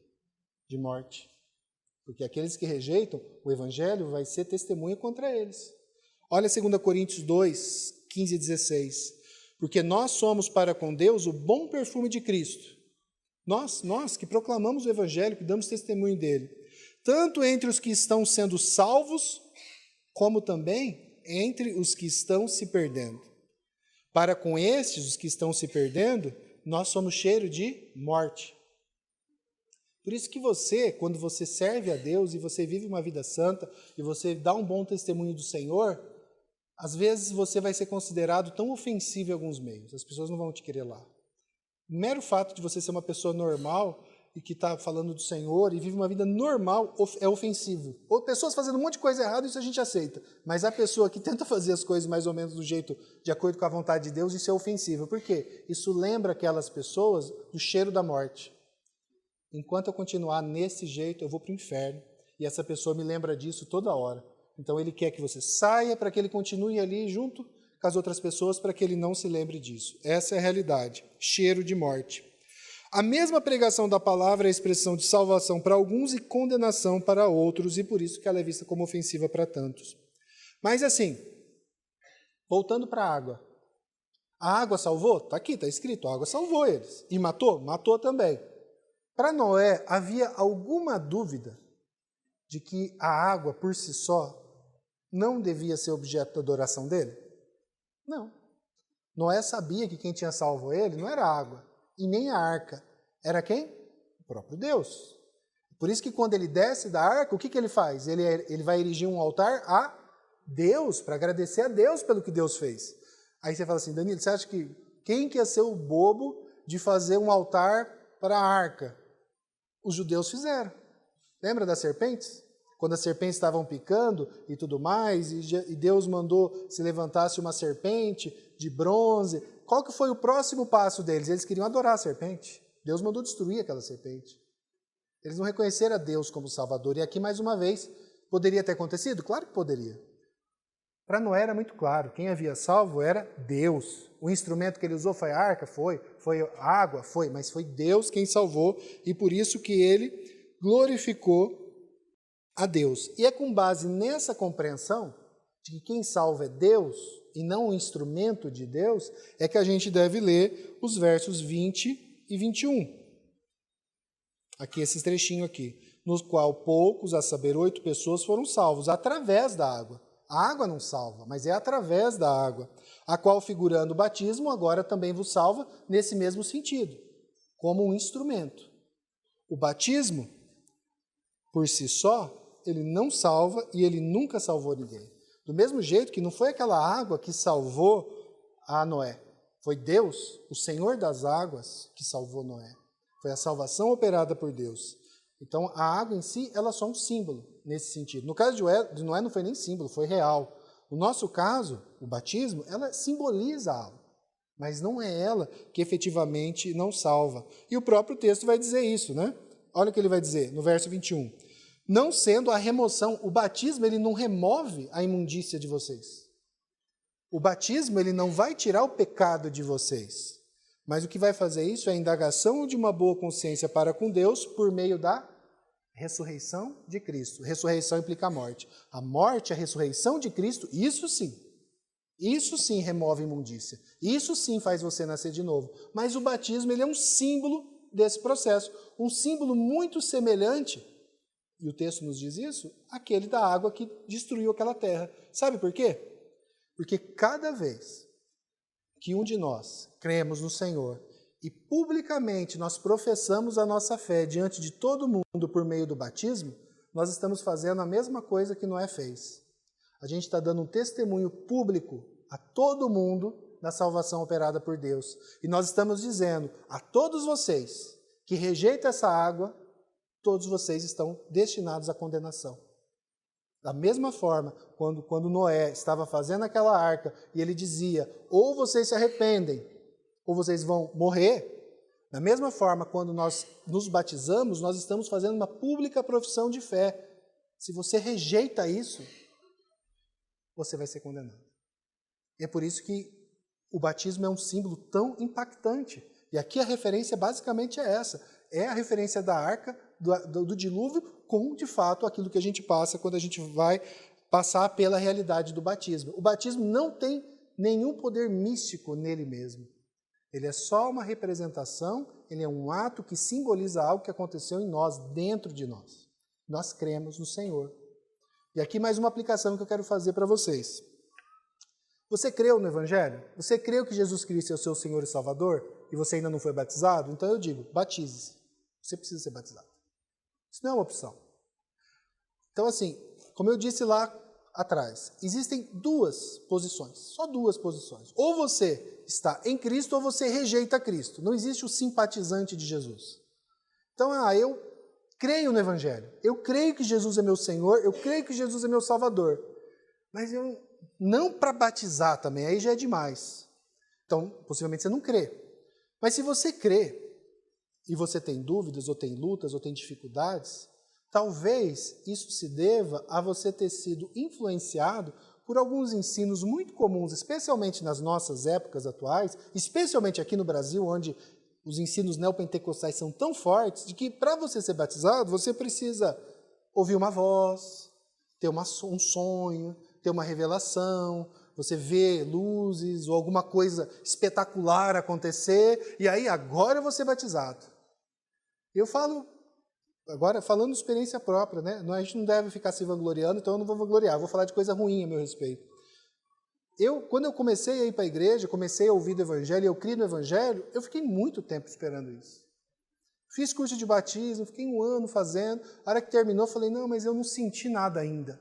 De morte. Porque aqueles que rejeitam, o evangelho vai ser testemunha contra eles. Olha 2 Coríntios 2, 15 e 16. Porque nós somos para com Deus o bom perfume de Cristo. Nós que proclamamos o evangelho, que damos testemunho dele. Tanto entre os que estão sendo salvos, como também entre os que estão se perdendo. Para com estes, os que estão se perdendo, nós somos cheiro de morte. Por isso que você, quando você serve a Deus e você vive uma vida santa e você dá um bom testemunho do Senhor, às vezes você vai ser considerado tão ofensivo em alguns meios. As pessoas não vão te querer lá. O mero fato de você ser uma pessoa normal e que está falando do Senhor e vive uma vida normal é ofensivo. Ou pessoas fazendo um monte de coisa errada, isso a gente aceita. Mas a pessoa que tenta fazer as coisas mais ou menos do jeito, de acordo com a vontade de Deus, isso é ofensivo. Por quê? Isso lembra aquelas pessoas do cheiro da morte. Enquanto eu continuar nesse jeito, eu vou para o inferno. E essa pessoa me lembra disso toda hora. Então ele quer que você saia para que ele continue ali junto com as outras pessoas para que ele não se lembre disso. Essa é a realidade. Cheiro de morte. A mesma pregação da palavra é a expressão de salvação para alguns e condenação para outros, e por isso que ela é vista como ofensiva para tantos. Mas assim, voltando para a água. A água salvou? Está aqui, está escrito, a água salvou eles. E matou? Matou também. Para Noé, havia alguma dúvida de que a água por si só não devia ser objeto da adoração dele? Não. Noé sabia que quem tinha salvo ele não era a água e nem a arca. Era quem? O próprio Deus. Por isso que quando ele desce da arca, o que ele faz? Ele vai erigir um altar a Deus, para agradecer a Deus pelo que Deus fez. Aí você fala assim, Danilo, você acha que quem quer ser o bobo de fazer um altar para a arca? Os judeus fizeram. Lembra das serpentes? Quando as serpentes estavam picando e tudo mais, e Deus mandou se levantasse uma serpente de bronze. Qual que foi o próximo passo deles? Eles queriam adorar a serpente. Deus mandou destruir aquela serpente. Eles não reconheceram a Deus como Salvador. E aqui, mais uma vez, poderia ter acontecido? Claro que poderia. Para Noé era muito claro, quem havia salvo era Deus. O instrumento que ele usou foi a arca? Foi a água? Foi, mas foi Deus quem salvou, e por isso que ele glorificou a Deus. E é com base nessa compreensão de que quem salva é Deus e não o instrumento de Deus, é que a gente deve ler os versos 20 e 21. Aqui, esse trechinho aqui. No qual poucos, a saber, 8 pessoas foram salvos através da água. A água não salva, mas é através da água, a qual, figurando o batismo, agora também vos salva nesse mesmo sentido, como um instrumento. O batismo, por si só, ele não salva e ele nunca salvou ninguém. Do mesmo jeito que não foi aquela água que salvou a Noé, foi Deus, o Senhor das águas, que salvou Noé. Foi a salvação operada por Deus. Então, a água em si, ela é só um símbolo nesse sentido. No caso de Noé, não foi nem símbolo, foi real. No nosso caso, o batismo, ela simboliza a água, mas não é ela que efetivamente não salva. E o próprio texto vai dizer isso, né? Olha o que ele vai dizer no verso 21. Não sendo a remoção, o batismo, ele não remove a imundícia de vocês. O batismo, ele não vai tirar o pecado de vocês. Mas o que vai fazer isso é a indagação de uma boa consciência para com Deus por meio da ressurreição de Cristo. Ressurreição implica a morte. A morte, a ressurreição de Cristo, isso sim remove imundícia. Isso sim faz você nascer de novo. Mas o batismo, ele é um símbolo desse processo. Um símbolo muito semelhante, e o texto nos diz isso, àquele da água que destruiu aquela terra. Sabe por quê? Porque cada vez que um de nós cremos no Senhor e publicamente nós professamos a nossa fé diante de todo mundo por meio do batismo, nós estamos fazendo a mesma coisa que Noé fez. A gente está dando um testemunho público a todo mundo da salvação operada por Deus. E nós estamos dizendo a todos vocês que rejeitam essa água, todos vocês estão destinados à condenação. Da mesma forma, quando Noé estava fazendo aquela arca e ele dizia, ou vocês se arrependem, ou vocês vão morrer, da mesma forma, quando nós nos batizamos, nós estamos fazendo uma pública profissão de fé. Se você rejeita isso, você vai ser condenado. E é por isso que o batismo é um símbolo tão impactante. E aqui a referência basicamente é essa. É a referência da arca, do dilúvio, com, de fato, aquilo que a gente passa quando a gente vai passar pela realidade do batismo. O batismo não tem nenhum poder místico nele mesmo. Ele é só uma representação, ele é um ato que simboliza algo que aconteceu em nós, dentro de nós. Nós cremos no Senhor. E aqui mais uma aplicação que eu quero fazer para vocês. Você creu no Evangelho? Você creu que Jesus Cristo é o seu Senhor e Salvador? E você ainda não foi batizado? Então eu digo, batize-se. Você precisa ser batizado. Isso não é uma opção. Então assim, como eu disse lá atrás, existem duas posições, só duas posições. Ou você está em Cristo ou você rejeita Cristo. Não existe o simpatizante de Jesus. Então, eu creio no Evangelho. Eu creio que Jesus é meu Senhor, eu creio que Jesus é meu Salvador. Mas eu não para batizar também, aí já é demais. Então, possivelmente você não crê. Mas se você crê, e você tem dúvidas, ou tem lutas, ou tem dificuldades, talvez isso se deva a você ter sido influenciado por alguns ensinos muito comuns, especialmente nas nossas épocas atuais, especialmente aqui no Brasil, onde os ensinos neopentecostais são tão fortes, de que para você ser batizado, você precisa ouvir uma voz, ter um sonho, ter uma revelação, você vê luzes ou alguma coisa espetacular acontecer, e aí agora eu vou ser batizado. Eu falo, agora falando de experiência própria, né? A gente não deve ficar se vangloriando, então eu não vou vangloriar, vou falar de coisa ruim a meu respeito. Quando eu comecei a ir para a igreja, comecei a ouvir do Evangelho, eu criei no Evangelho, eu fiquei muito tempo esperando isso. Fiz curso de batismo, fiquei 1 ano fazendo, a hora que terminou, eu falei, não, mas eu não senti nada ainda.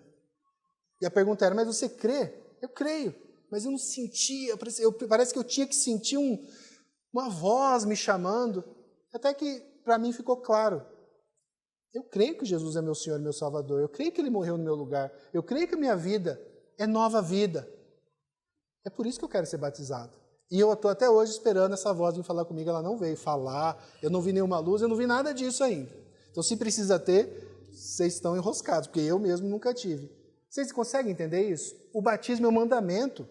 E a pergunta era, mas você crê? Eu creio, mas eu não sentia, parece que eu tinha que sentir uma voz me chamando, até que para mim ficou claro. Eu creio que Jesus é meu Senhor e meu Salvador, eu creio que Ele morreu no meu lugar, eu creio que a minha vida é nova vida. É por isso que eu quero ser batizado. E eu estou até hoje esperando essa voz vir falar comigo, ela não veio falar, eu não vi nenhuma luz, eu não vi nada disso ainda. Então, se precisa ter, vocês estão enroscados, porque eu mesmo nunca tive. Vocês conseguem entender isso? O batismo é um mandamento,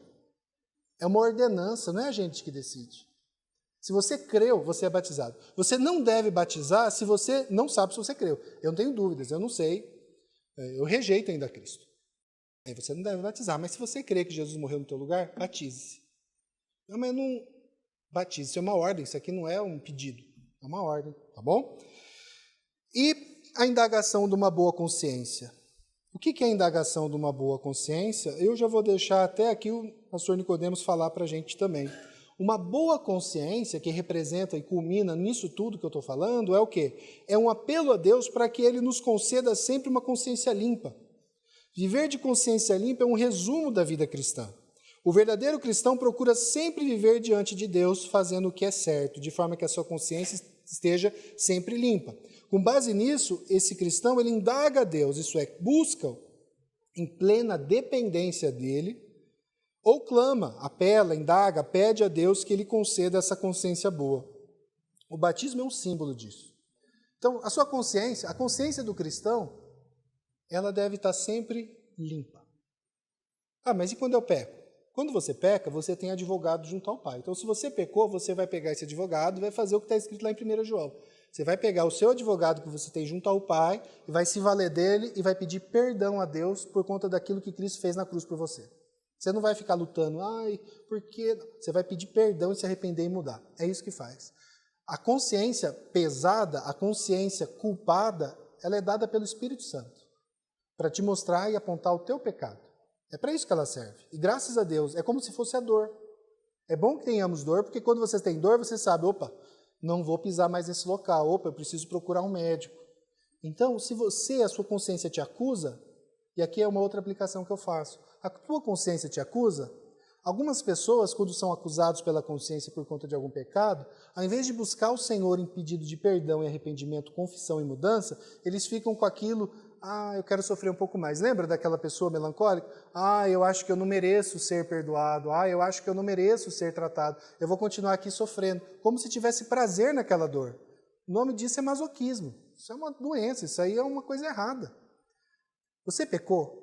é uma ordenança, não é a gente que decide. Se você creu, você é batizado. Você não deve batizar se você não sabe se você creu. Eu não tenho dúvidas, eu não sei, eu rejeito ainda Cristo. Aí você não deve batizar, mas se você crê que Jesus morreu no teu lugar, batize-se. Não, mas não batize, isso é uma ordem, isso aqui não é um pedido, é uma ordem, tá bom? E a indagação de uma boa consciência. O que é a indagação de uma boa consciência? Eu já vou deixar até aqui o pastor Nicodemos falar para a gente também. Uma boa consciência, que representa e culmina nisso tudo que eu estou falando, é o quê? É um apelo a Deus para que Ele nos conceda sempre uma consciência limpa. Viver de consciência limpa é um resumo da vida cristã. O verdadeiro cristão procura sempre viver diante de Deus, fazendo o que é certo, de forma que a sua consciência esteja sempre limpa. Com base nisso, esse cristão ele indaga a Deus, isso é, busca em plena dependência dele, ou clama, apela, indaga, pede a Deus que ele conceda essa consciência boa. O batismo é um símbolo disso. Então, a sua consciência, a consciência do cristão, ela deve estar sempre limpa. Ah, mas e quando eu peco? Quando você peca, você tem advogado junto ao Pai. Então, se você pecou, você vai pegar esse advogado e vai fazer o que está escrito lá em 1 João. Você vai pegar o seu advogado que você tem junto ao Pai e vai se valer dele e vai pedir perdão a Deus por conta daquilo que Cristo fez na cruz por você. Você não vai ficar lutando, por quê? Você vai pedir perdão e se arrepender e mudar. É isso que faz. A consciência pesada, a consciência culpada, ela é dada pelo Espírito Santo para te mostrar e apontar o teu pecado. É para isso que ela serve. E graças a Deus, é como se fosse a dor. É bom que tenhamos dor, porque quando você tem dor, você sabe, não vou pisar mais nesse local, eu preciso procurar um médico. Então, se a sua consciência te acusa, e aqui é uma outra aplicação que eu faço, a tua consciência te acusa, algumas pessoas, quando são acusados pela consciência por conta de algum pecado, ao invés de buscar o Senhor em pedido de perdão e arrependimento, confissão e mudança, eles ficam com aquilo, eu quero sofrer um pouco mais. Lembra daquela pessoa melancólica? Eu acho que eu não mereço ser perdoado. Eu acho que eu não mereço ser tratado. Eu vou continuar aqui sofrendo, como se tivesse prazer naquela dor. O nome disso é masoquismo. Isso é uma doença, isso aí é uma coisa errada. Você pecou?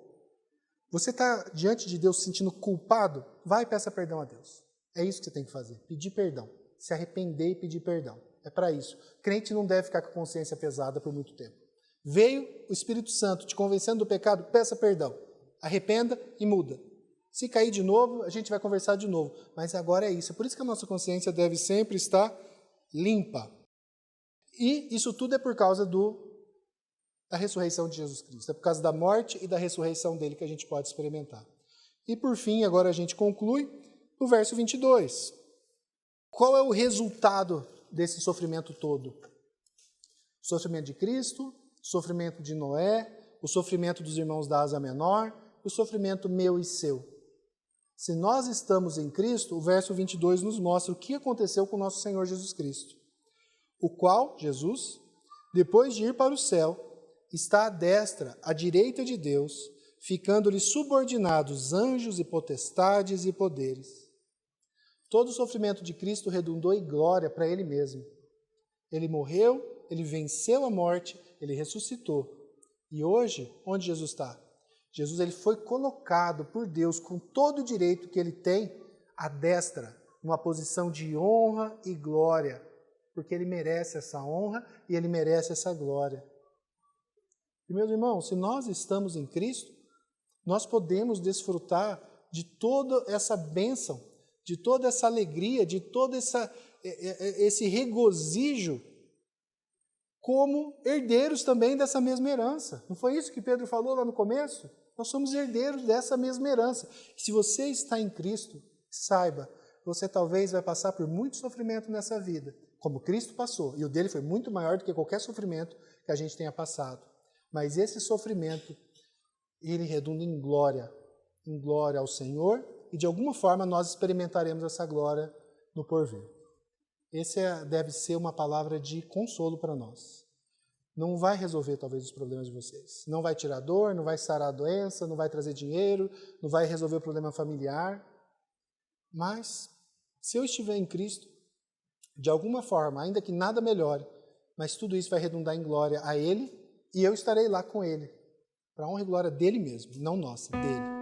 Você está diante de Deus se sentindo culpado? Vai e peça perdão a Deus. É isso que você tem que fazer, pedir perdão. Se arrepender e pedir perdão. É para isso. Crente não deve ficar com a consciência pesada por muito tempo. Veio o Espírito Santo te convencendo do pecado, peça perdão. Arrependa e muda. Se cair de novo, a gente vai conversar de novo. Mas agora é isso. É por isso que a nossa consciência deve sempre estar limpa. E isso tudo é por causa da ressurreição de Jesus Cristo. É por causa da morte e da ressurreição dele que a gente pode experimentar. E por fim, agora a gente conclui no verso 22. Qual é o resultado desse sofrimento todo? O sofrimento de Cristo, o sofrimento de Noé, o sofrimento dos irmãos da Ásia Menor, o sofrimento meu e seu. Se nós estamos em Cristo, o verso 22 nos mostra o que aconteceu com o nosso Senhor Jesus Cristo, o qual, Jesus, depois de ir para o céu, está à destra, à direita de Deus, ficando-lhe subordinados anjos e potestades e poderes. Todo o sofrimento de Cristo redundou em glória para Ele mesmo. Ele morreu, Ele venceu a morte, Ele ressuscitou. E hoje, onde Jesus está? Jesus ele foi colocado por Deus com todo o direito que Ele tem à destra, numa posição de honra e glória, porque Ele merece essa honra e Ele merece essa glória. E, meus irmãos, se nós estamos em Cristo, nós podemos desfrutar de toda essa bênção, de toda essa alegria, de todo esse regozijo, como herdeiros também dessa mesma herança. Não foi isso que Pedro falou lá no começo? Nós somos herdeiros dessa mesma herança. Se você está em Cristo, saiba, você talvez vai passar por muito sofrimento nessa vida, como Cristo passou, e o dele foi muito maior do que qualquer sofrimento que a gente tenha passado. Mas esse sofrimento, ele redunda em glória ao Senhor, e de alguma forma nós experimentaremos essa glória no porvir. Essa deve ser uma palavra de consolo para nós. Não vai resolver talvez os problemas de vocês. Não vai tirar dor, não vai sarar a doença, não vai trazer dinheiro, não vai resolver o problema familiar. Mas, se eu estiver em Cristo, de alguma forma, ainda que nada melhore, mas tudo isso vai redundar em glória a Ele, e eu estarei lá com Ele, para a honra e glória dele mesmo, não nossa, dele.